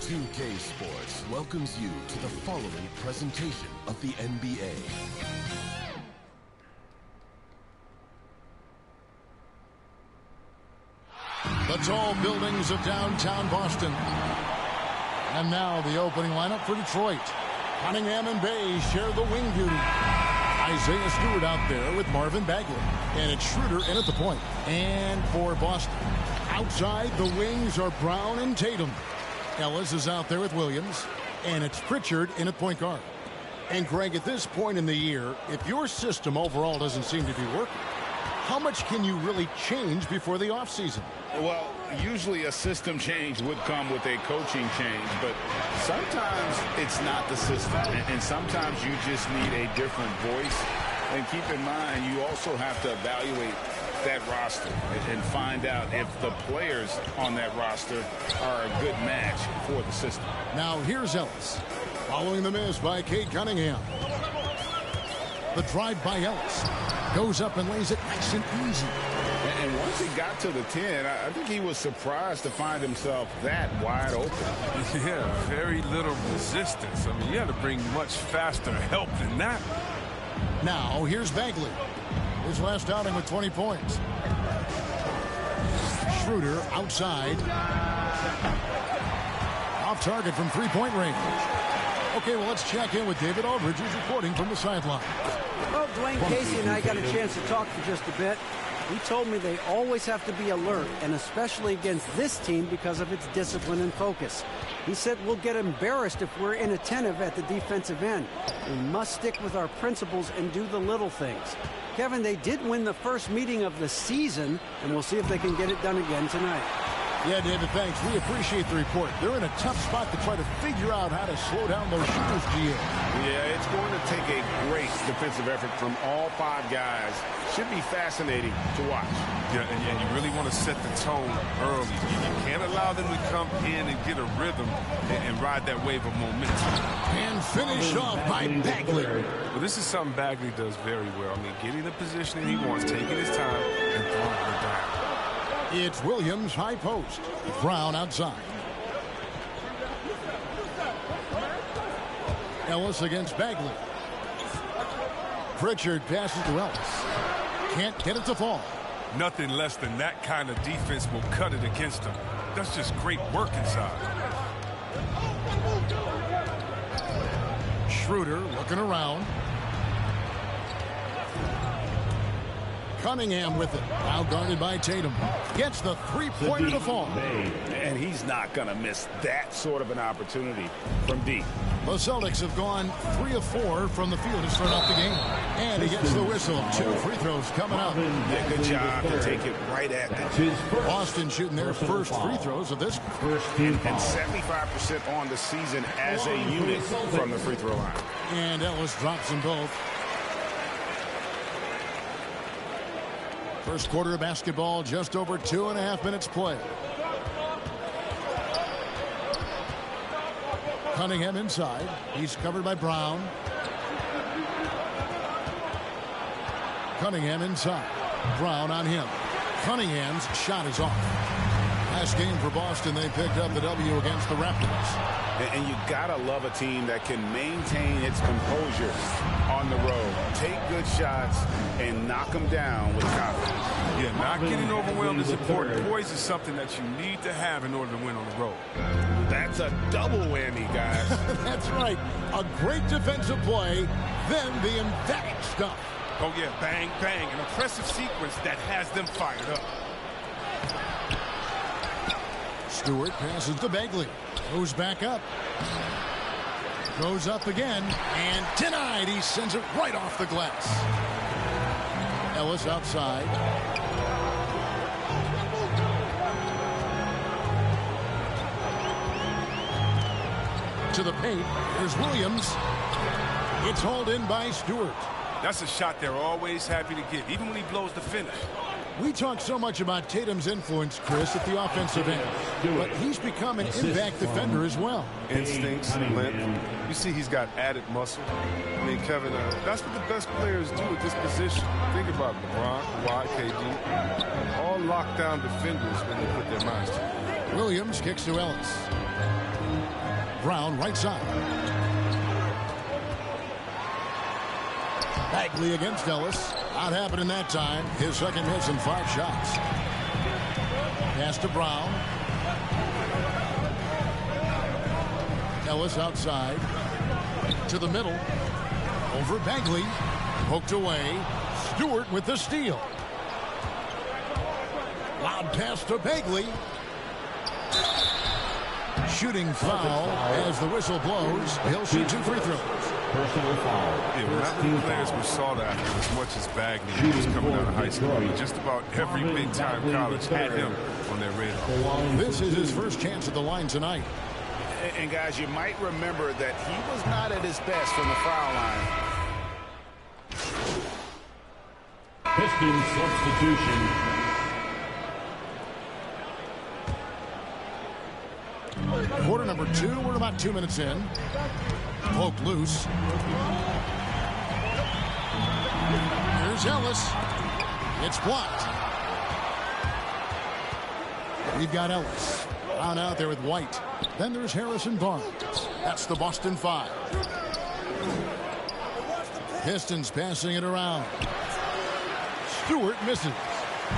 NBA2K Sports welcomes you to the following presentation of the NBA. The tall buildings of downtown Boston. And now the opening lineup for Detroit. Cunningham and Bay share the wing duty. Isaiah Stewart out there with Marvin Bagley. And it's Schroeder in at the point. And for Boston, outside the wings are Brown and Tatum. Ellis is out there with Williams. And it's Pritchard in at point guard. And Greg, at this point in the year, if your system overall doesn't seem to be working, how much can you really change before the offseason? Well, usually a system change would come with a coaching change, but sometimes it's not the system, and sometimes you just need a different voice. And keep in mind, you also have to evaluate that roster and find out if the players on that roster are a good match for the system. Now here's Ellis, following the miss by Cade Cunningham. The drive by Ellis. Goes up and lays it nice and easy. And once he got to the 10, I think he was surprised to find himself that wide open. Yeah, very little resistance. I mean, you had to bring much faster help than that. Now, here's Bagley. His last outing with 20 points. Schroeder outside. Off target from three-point range. Okay, well, let's check in with David Aldridge, who's reporting from the sideline. Well, Dwayne Casey and I got a chance to talk for just a bit. He told me they always have to be alert, and especially against this team because of its discipline and focus. He said we'll get embarrassed if we're inattentive at the defensive end. We must stick with our principles and do the little things. Kevin, they did win the first meeting of the season, and we'll see if they can get it done again tonight. Yeah, David, thanks. We appreciate the report. They're in a tough spot to try to figure out how to slow down those shooters, GA. Yeah, it's going to take a great defensive effort from all five guys. Should be fascinating to watch. Yeah, and you really want to set the tone early. You can't allow them to come in and get a rhythm and ride that wave of momentum. And finish off by Bagley. Well, this is something Bagley does very well. I mean, getting the position that he wants, taking his time, and throwing it down. It's Williams, high post. Brown outside. Ellis against Bagley. Pritchard passes to Ellis. Can't get it to fall. Nothing less than that kind of defense will cut it against him. That's just great work inside. Schroeder looking around. Cunningham with it. Now guarded by Tatum. Gets the three-pointer to fall. And he's not going to miss that sort of an opportunity from deep. The Celtics have gone 3 of 4 from the field to start off the game. And he gets the whistle. 2 free throws coming up. Yeah, good job to take it right at them. Boston shooting their first free throws of this. And 75% on the season as a unit from the free throw line. And Ellis drops them both. First quarter of basketball, just over 2.5 minutes play. Cunningham inside. He's covered by Brown. Cunningham inside. Brown on him. Cunningham's shot is off. Last game for Boston, they picked up the W against the Raptors. And you gotta love a team that can maintain its composure on the road. Take good shots and knock them down with confidence. Yeah, not getting overwhelmed is important. Poise is something that you need to have in order to win on the road. That's a double whammy, guys. That's right. A great defensive play, then the emphatic stuff. Oh, yeah, bang, bang. An impressive sequence that has them fired up. Stewart passes to Bagley. Goes back up. Goes up again. And denied. He sends it right off the glass. Ellis outside. To the paint. Here's Williams. It's hauled in by Stewart. That's a shot they're always happy to get, even when he blows the finish. We talk so much about Tatum's influence, Chris, at the offensive end, but he's become an impact defender as well. Instincts, length. You see he's got added muscle. I mean, Kevin, that's what the best players do at this position. Think about LeBron, Kawhi, KD. All lockdown defenders when they put their minds to it. Williams kicks to Ellis. Brown right side. Bagley against Ellis. Not happening that time. His second miss in 5 shots. Pass to Brown. Ellis outside. To the middle. Over Bagley. Poked away. Stewart with the steal. Loud pass to Bagley. Shooting foul as the whistle blows. He'll shoot 2 free throws. Personal foul. Yeah, well, not many players we saw that as much as Bagley was coming out of high school. I mean, just about every big-time college had him on their radar. This is his first chance at the line tonight. And guys, you might remember that he was not at his best from the foul line. Pistons substitution. Quarter number 2. We're about 2 minutes in. Poked loose. Here's Ellis. It's blocked. We've got Ellis. On out there with White. Then there's Harrison Barnes. That's the Boston 5. Pistons passing it around. Stewart misses.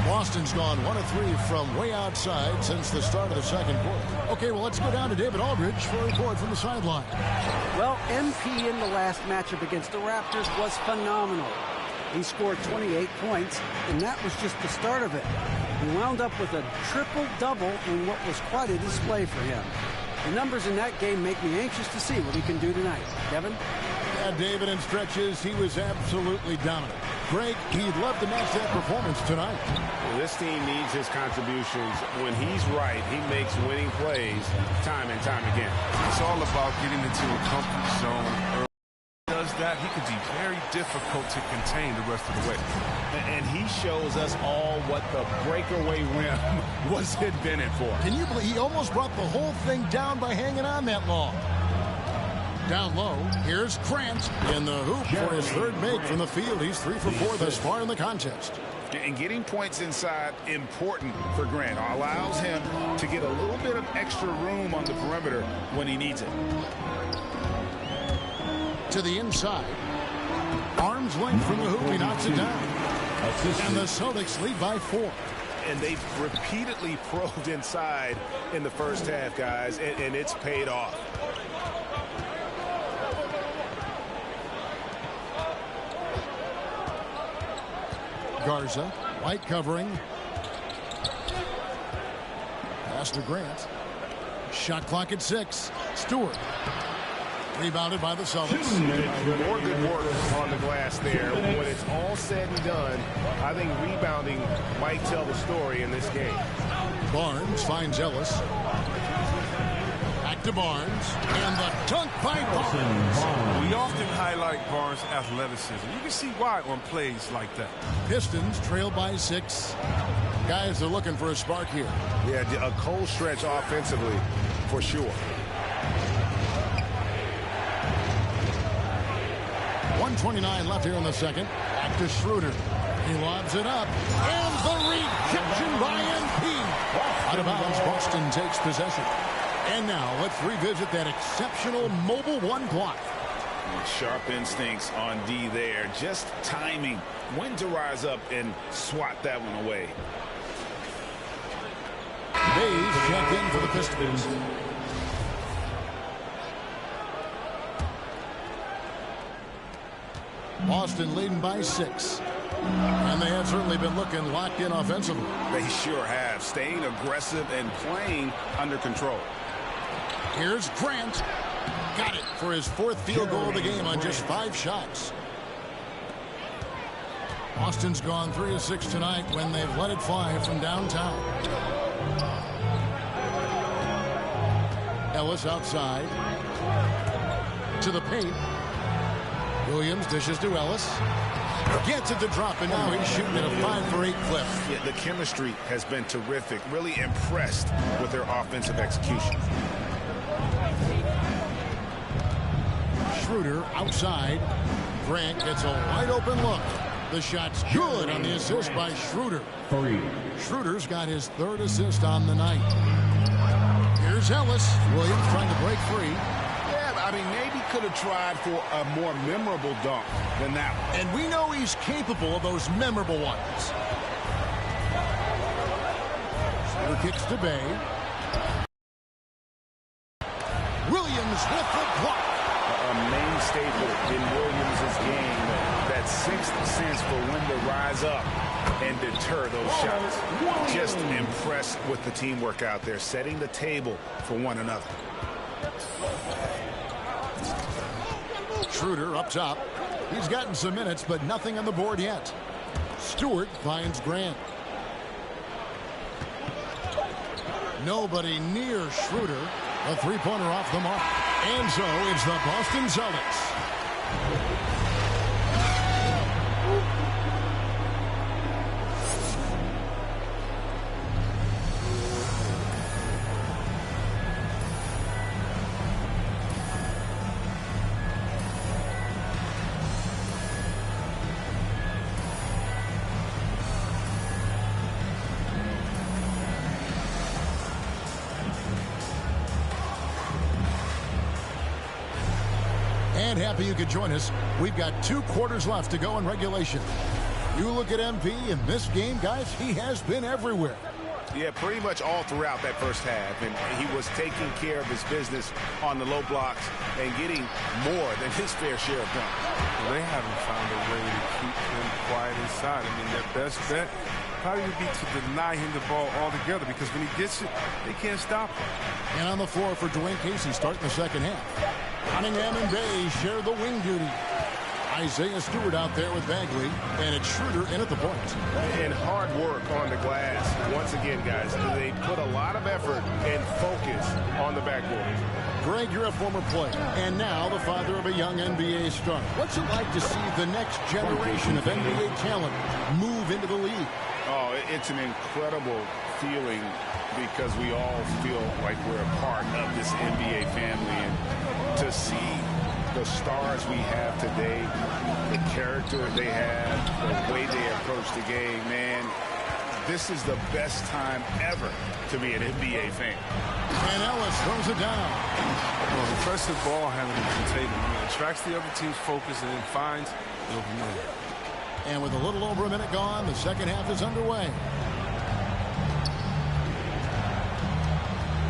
Boston's gone 1 of 3 from way outside since the start of the second quarter. Okay, well, let's go down to David Aldridge for a report from the sideline. Well, MP in the last matchup against the Raptors was phenomenal. He scored 28 points, and that was just the start of it. He wound up with a triple-double in what was quite a display for him. The numbers in that game make me anxious to see what he can do tonight. Kevin? Yeah, David, in stretches, he was absolutely dominant. Greg, he'd love to match that performance tonight. Well, this team needs his contributions. When he's right, he makes winning plays time and time again. It's all about getting into a comfort zone early. Does that, he can be very difficult to contain the rest of the way. And he shows us all what the breakaway rim was invented for. Can you believe he almost brought the whole thing down by hanging on that long? Down low, here's Grant in the hoop for his third make from the field. He's 3 for 4 thus far in the contest. And getting points inside, important for Grant. Allows him to get a little bit of extra room on the perimeter when he needs it. To the inside. Arm's length from the hoop. He knocks it down. And the Celtics lead by 4. And they've repeatedly probed inside in the first half, guys, and it's paid off. Garza, White covering. Pass to Grant. Shot clock at 6. Stewart. Rebounded by the Celtics. More good work on the glass there. When it's all said and done, I think rebounding might tell the story in this game. Barnes finds Ellis. Back to Barnes. And the dunk by Barnes. We often highlight Barnes' athleticism. You can see why on plays like that. Pistons trail by 6. Guys are looking for a spark here. Yeah, a cold stretch offensively for sure. 1:29 left here in the second. Back to Schroeder. He lobs it up. And the rejection by MP. Out of bounds, Boston takes possession. And now let's revisit that exceptional mobile 1 block. Sharp instincts on D there. Just timing when to rise up and swat that one away. Bays checked in for the Pistons. Boston leading by 6. And they have certainly been looking locked in offensively. They sure have. Staying aggressive and playing under control. Here's Grant. Got it for his 4th field goal of the game on just 5 shots. Boston's gone 3 of 6 tonight when they've let it fly from downtown. Ellis outside. To the paint. Williams dishes to Ellis. Gets it to drop, and now he's shooting at a 5 for 8 clip. Yeah, the chemistry has been terrific. Really impressed with their offensive execution. Schroeder outside. Grant gets a wide open look. The shot's good on the assist by Schroeder. 3. Schroeder's got his 3rd assist on the night. Here's Ellis. Williams trying to break free. Yeah, I mean, maybe could have tried for a more memorable dunk than that one. And we know he's capable of those memorable ones. Slater kicks to Bay. Williams with the block. A main staple in Williams' game, that sixth sense for when to rise up and deter those shots. Just impressed with the teamwork out there, setting the table for one another. Schroeder up top. He's gotten some minutes, but nothing on the board yet. Stewart finds Grant. Nobody near Schroeder. A three-pointer off the mark. And so it's the Boston Celtics. And happy you could join us. We've got 2 quarters left to go in regulation. You look at MP in this game, guys, he has been everywhere. Yeah, pretty much all throughout that first half. And he was taking care of his business on the low blocks and getting more than his fair share of dunks. Well, they haven't found a way to keep him quiet inside. I mean, their best bet probably would be to deny him the ball altogether, because when he gets it, they can't stop him. And on the floor for Dwayne Casey starting the second half. Cunningham and Bay share the wing duty. Isaiah Stewart out there with Bagley, and it's Schroeder in at the point. And hard work on the glass. Once again, guys, they put a lot of effort and focus on the backboard. Greg, you're a former player, and now the father of a young NBA star. What's it like to see the next generation of NBA talent move into the league? Oh, it's an incredible feeling, because we all feel like we're a part of this NBA family. And to see the stars we have today, the character they have, the way they approach the game, man, this is the best time ever to be an NBA fan. And Ellis throws it down. Well, impressive ball handling from Tatum. It attracts the other team's focus and then finds the open man. And with a little over a minute gone, the second half is underway.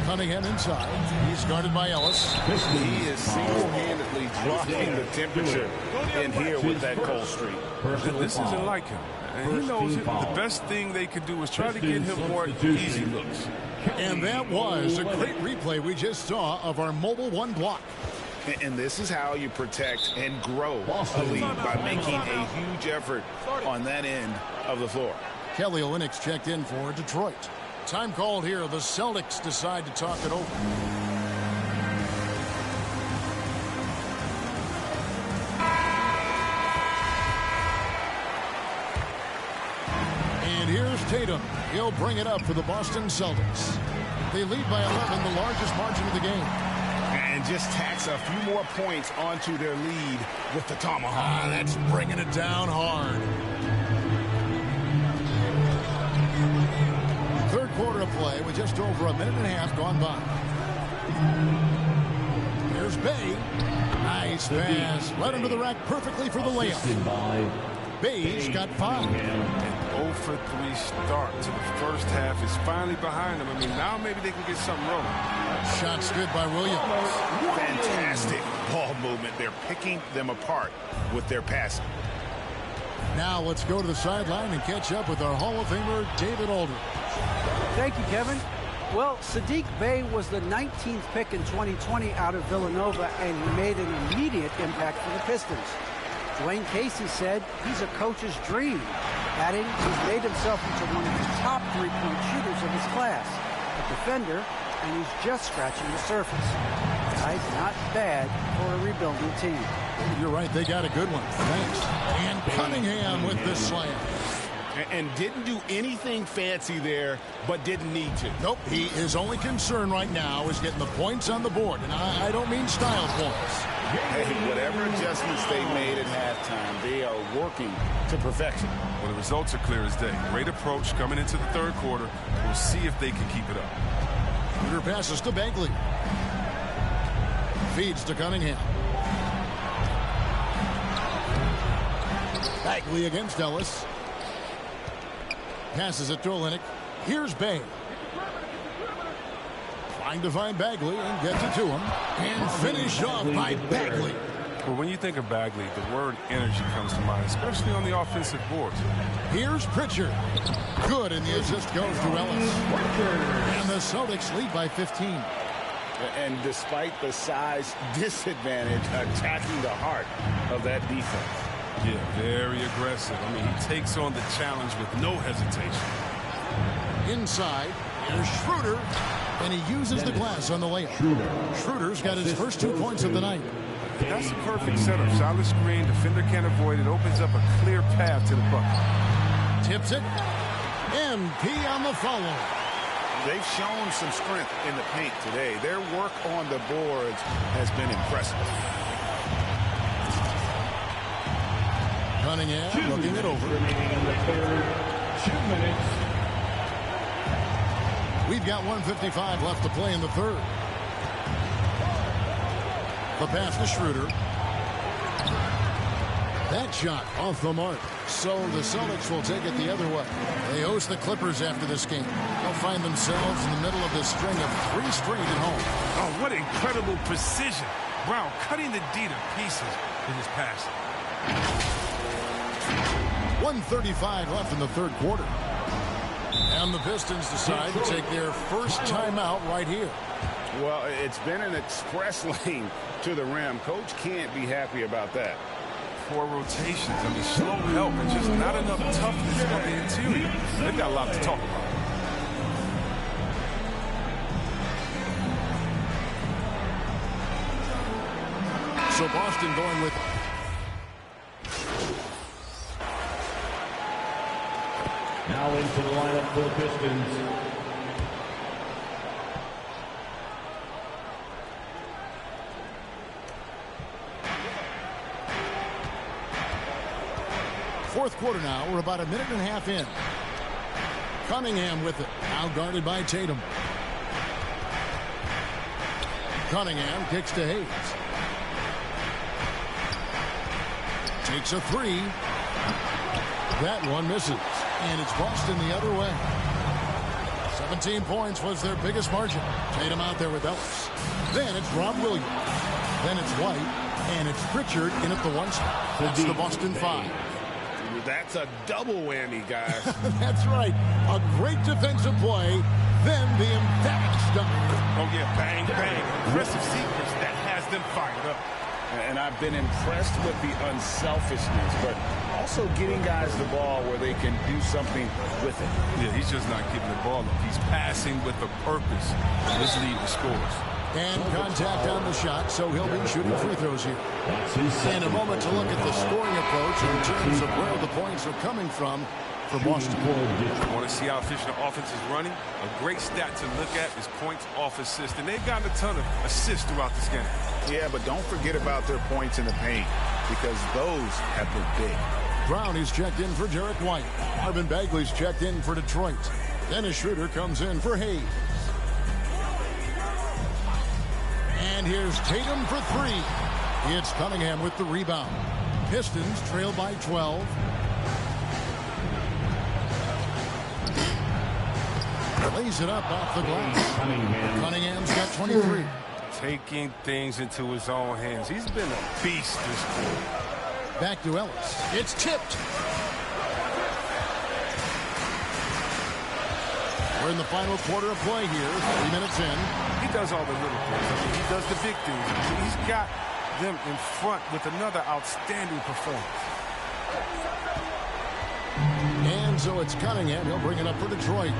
Cunningham inside. He's guarded by Ellis. He is single-handedly dropping the temperature in here with that cold streak. This isn't like him. And he knows it. The best thing they could do is try to get him more easy looks. And that was a great replay we just saw of our mobile one block. And this is how you protect and grow a lead, by making a huge effort on that end of the floor. Kelly Olynyk's checked in for Detroit. Time called here. The Celtics decide to talk it over. And here's Tatum. He'll bring it up for the Boston Celtics. They lead by 11, the largest margin of the game. And just tacks a few more points onto their lead with the tomahawk. That's bringing it down hard. Third quarter of play with just over a minute and a half gone by. Here's Bay. Nice pass. Right under the rack perfectly for the layup. Bay's got 5. An 0-for-3 start to the first half is finally behind them. I mean, now maybe they can get something rolling. Shots good by Williams. Fantastic ball movement. They're picking them apart with their passing. Now let's go to the sideline and catch up with our Hall of Famer, David Aldridge. Thank you, Kevin. Well, Saddiq Bey was the 19th pick in 2020 out of Villanova, and he made an immediate impact for the Pistons. Dwayne Casey said he's a coach's dream, adding he's made himself into one of the top three-point shooters of his class, a defender, and he's just scratching the surface. Guys, not bad for a rebuilding team. You're right, they got a good one. Thanks. And Cunningham with the slam. And didn't do anything fancy there, but didn't need to. Nope, his only concern right now is getting the points on the board. And I don't mean style points. Hey, whatever adjustments they made at halftime, they are working to perfection. Well, the results are clear as day. Great approach coming into the third quarter. We'll see if they can keep it up. Schroeder passes to Bagley. Feeds to Cunningham. Bagley against Ellis. Passes it to Olynyk. Here's Bay. Trying to find Bagley and gets it to him. And finished off by Bagley. Well, when you think of Bagley, the word energy comes to mind, especially on the offensive boards. Here's Pritchard. Good, and the assist goes to Ellis. And the Celtics lead by 15. And despite the size disadvantage, attacking the heart of that defense. Yeah, very aggressive. I mean, he takes on the challenge with no hesitation. Inside, here's Schroeder, and he uses the glass on the layup. Schroeder's got his first 2 points of the night. That's a perfect setup. Solid screen, defender can't avoid it. Opens up a clear path to the bucket. Tips it. MP on the follow. They've shown some strength in the paint today. Their work on the boards has been impressive. Cunningham looking it over. 2 minutes. We've got 1:55 left to play in the third. The pass to Schroeder. That shot off the mark. So the Celtics will take it the other way. They host the Clippers after this game. They'll find themselves in the middle of this string of 3 straight at home. Oh, what incredible precision. Brown cutting the D to pieces in his pass. 1:35 left in the third quarter. And the Pistons decide to take their first timeout right here. Well, it's been an express lane to the rim. Coach can't be happy about that. 4 rotations. I mean, slow help and just not enough toughness on the interior. They've got a lot to talk about. So Boston going with Now into the lineup for the Pistons. fourth quarter now. We're about 1.5 minutes in. Cunningham with it. Now guarded by Tatum. Cunningham kicks to Hayes. Takes a 3. That one misses. And it's Boston the other way. 17 points was their biggest margin. Tatum out there with Ellis. Then it's Rob Williams. Then it's White. And it's Pritchard in at the 1 spot. That's the Boston 5. That's a double whammy, guys. That's right. A great defensive play. Then the emphatic stop. Oh, yeah. Bang, bang. Impressive sequence that has them fired up. And I've been impressed with the unselfishness, but also getting guys the ball where they can do something with it. Yeah, he's just not giving the ball up. He's passing with a purpose. And this lead the scores. And contact on the shot, so he'll be shooting free throws here. And a moment to look at the scoring approach in terms of where the points are coming from for Boston. Want to see how efficient the offense is running? A great stat to look at is points off assist. And they've gotten a ton of assists throughout this game. Yeah, but don't forget about their points in the paint, because those have been big. Brown is checked in for Jarrett White. Marvin Bagley's checked in for Detroit. Dennis Schroeder comes in for Hayes. And here's Tatum for 3. It's Cunningham with the rebound. Pistons trail by 12. Lays it up off the glass. Cunningham's got 23. Taking things into his own hands. He's been a beast this quarter. Back to Ellis. It's tipped. We're in the final quarter of play here. 3 minutes in. He does all the little things. I mean, he does the big things. He's got them in front with another outstanding performance. And so it's Cunningham. He'll bring it up for Detroit.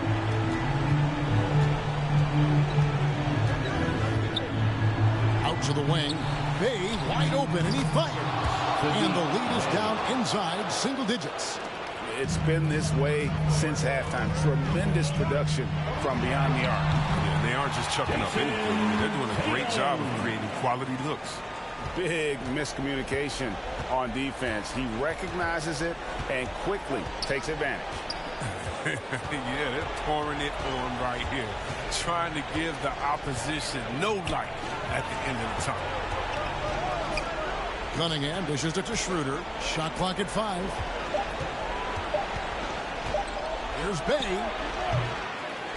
Out to the wing. Bay wide open, and he fired. And the lead is down inside single digits. It's been this way since halftime. Tremendous production from beyond the arc. Yeah, they aren't just chucking up anything. They're doing a great job of creating quality looks. Big miscommunication on defense. He recognizes it and quickly takes advantage. Yeah, they're pouring it on right here, trying to give the opposition no light at the end of the tunnel. Cunningham dishes it to Schroeder. Shot clock at 5. Here's Bay.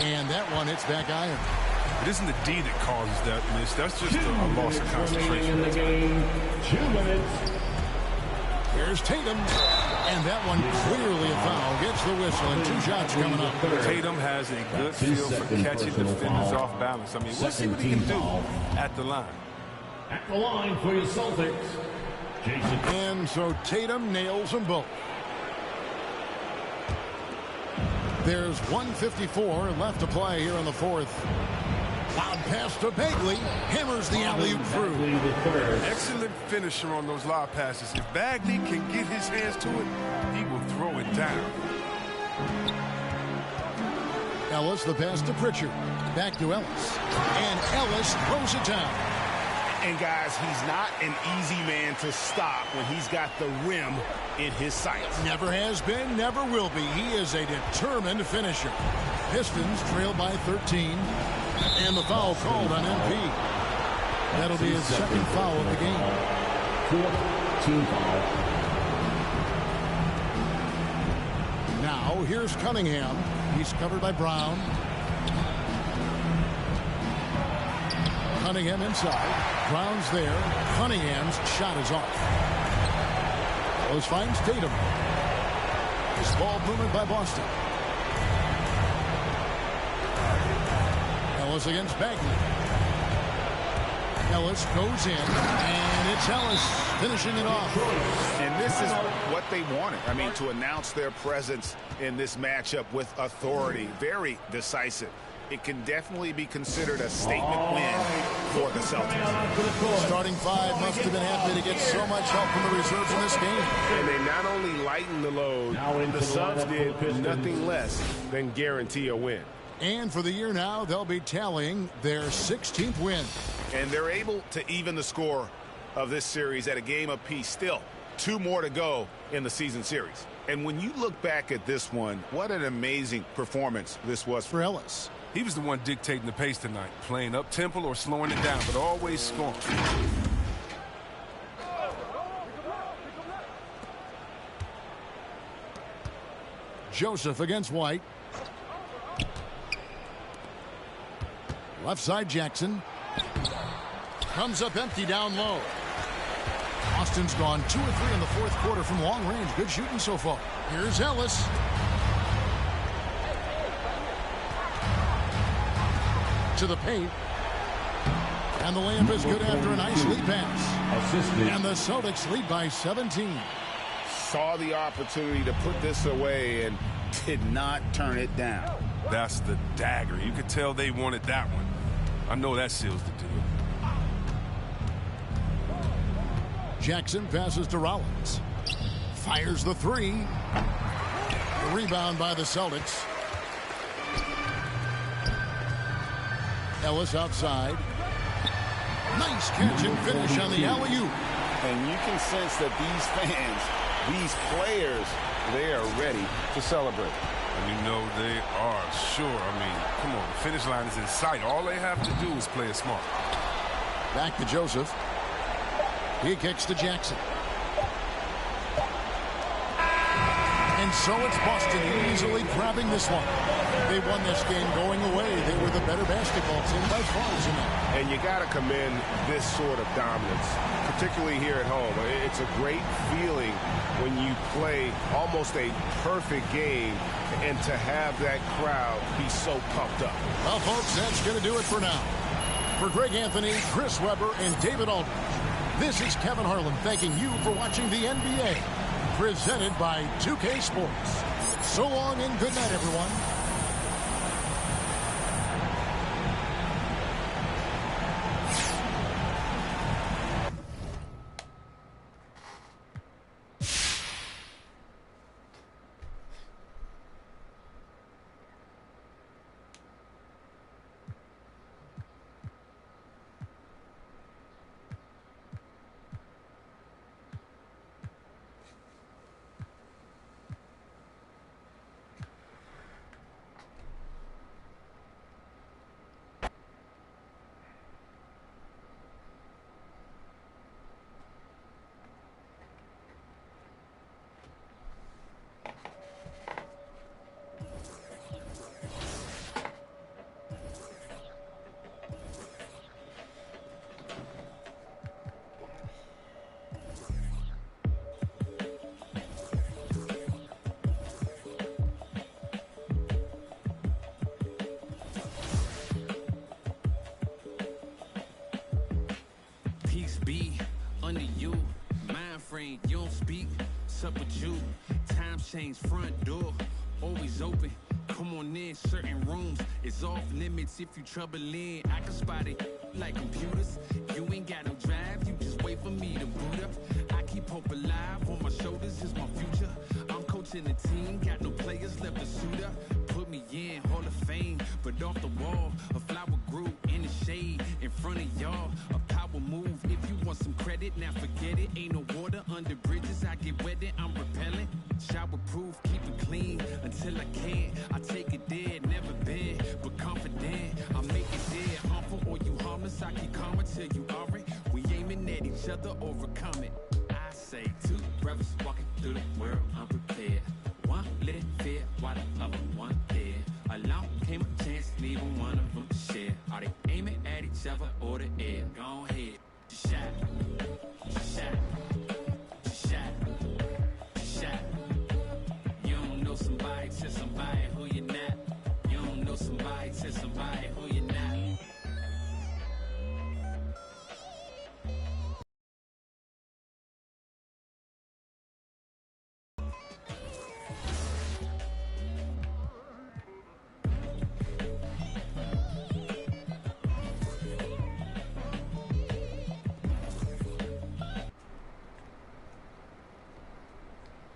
And that one hits back iron. It isn't the D that causes that miss. That's just a loss of concentration. 2 minutes. Here's Tatum. And that one clearly a foul. Gets the whistle and 2 shots coming up. Tatum has a good feel for catching defenders off balance. I mean, we'll see what he can do at the line. At the line for your Celtics, Jason. And so Tatum nails them both. There's 1:54 left to play here in the fourth. Loud pass to Bagley. Hammers the alley-oop through. Excellent finisher on those lob passes. If Bagley can get his hands to it, he will throw it down. Ellis, the pass to Pritchard. Back to Ellis. And Ellis throws it down. And guys, he's not an easy man to stop when he's got the rim in his sights. Never has been, never will be. He is a determined finisher. Pistons trail by 13. And the foul called on MP. That'll be his second foul of the game. 4th team foul. Now here's Cunningham. He's covered by Brown. Cunningham inside. Brown's there. Cunningham's shot is off. Ellis finds Tatum. This ball movement by Boston. Ellis against Bagley. Ellis goes in, and it's Ellis finishing it off. And this is what they wanted. I mean, to announce their presence in this matchup with authority. Very decisive. It can definitely be considered a statement win for the Celtics. Starting 5 must have been happy to get so much help from the reserves in this game. And they not only lightened the load, the Suns did nothing less than guarantee a win. And for the year now, they'll be tallying their 16th win. And they're able to even the score of this series at a game apiece. Still, 2 more to go in the season series. And when you look back at this one, what an amazing performance this was for Ellis. He was the one dictating the pace tonight, playing up-tempo or slowing it down, but always scoring. Joseph against White. Left side Jackson. Comes up empty down low. Austin's gone 2 or 3 in the fourth quarter from long range. Good shooting so far. Here's Ellis. To the paint. And the layup is good after a nice lead pass. And the Celtics lead by 17. Saw the opportunity to put this away and did not turn it down. That's the dagger. You could tell they wanted that one. I know that seals the deal. Jackson passes to Rollins. Fires the 3. The rebound by the Celtics. Ellis outside. Nice catch and finish on the alley-oop. And you can sense that these fans, these players, they are ready to celebrate. And you know they are, sure. I mean, come on, the finish line is in sight. All they have to do is play it smart. Back to Joseph. He kicks to Jackson. And so it's Boston easily grabbing this one. They won this game going away. They were the better basketball team by far tonight. And you got to commend this sort of dominance, particularly here at home. It's a great feeling when you play almost a perfect game and to have that crowd be so pumped up. Well, folks, that's going to do it for now. For Greg Anthony, Chris Webber, and David Aldridge, this is Kevin Harlan thanking you for watching the NBA, presented by 2K Sports. So long and good night, everyone. Sup with you? Time change, front door always open. Come on in, certain rooms is off limits if you troubling. I can spot it like computers. You ain't got no drive, you just wait for me to boot up. I keep hope alive, on my shoulders is my future. I'm coaching the team, got no players left to suit up. Put me in, Hall of Fame, but off the wall, a flower grew in the shade in front of y'all. A power move, if you want some credit, now forget it. Ain't no water under bridges, I get wetted, I'm repellent. Shower proof, keep it clean until I can. I take it there, never been, but confident. I make it there, harmful or you harmless. I keep calm until you are it. We aiming at each other, overcome it. I say two brothers walking through the world unprepared. One little fear, while the other one dead. Along came a chance, neither one of them to share. Are they aiming at each other or the air? Go ahead, shot, shot.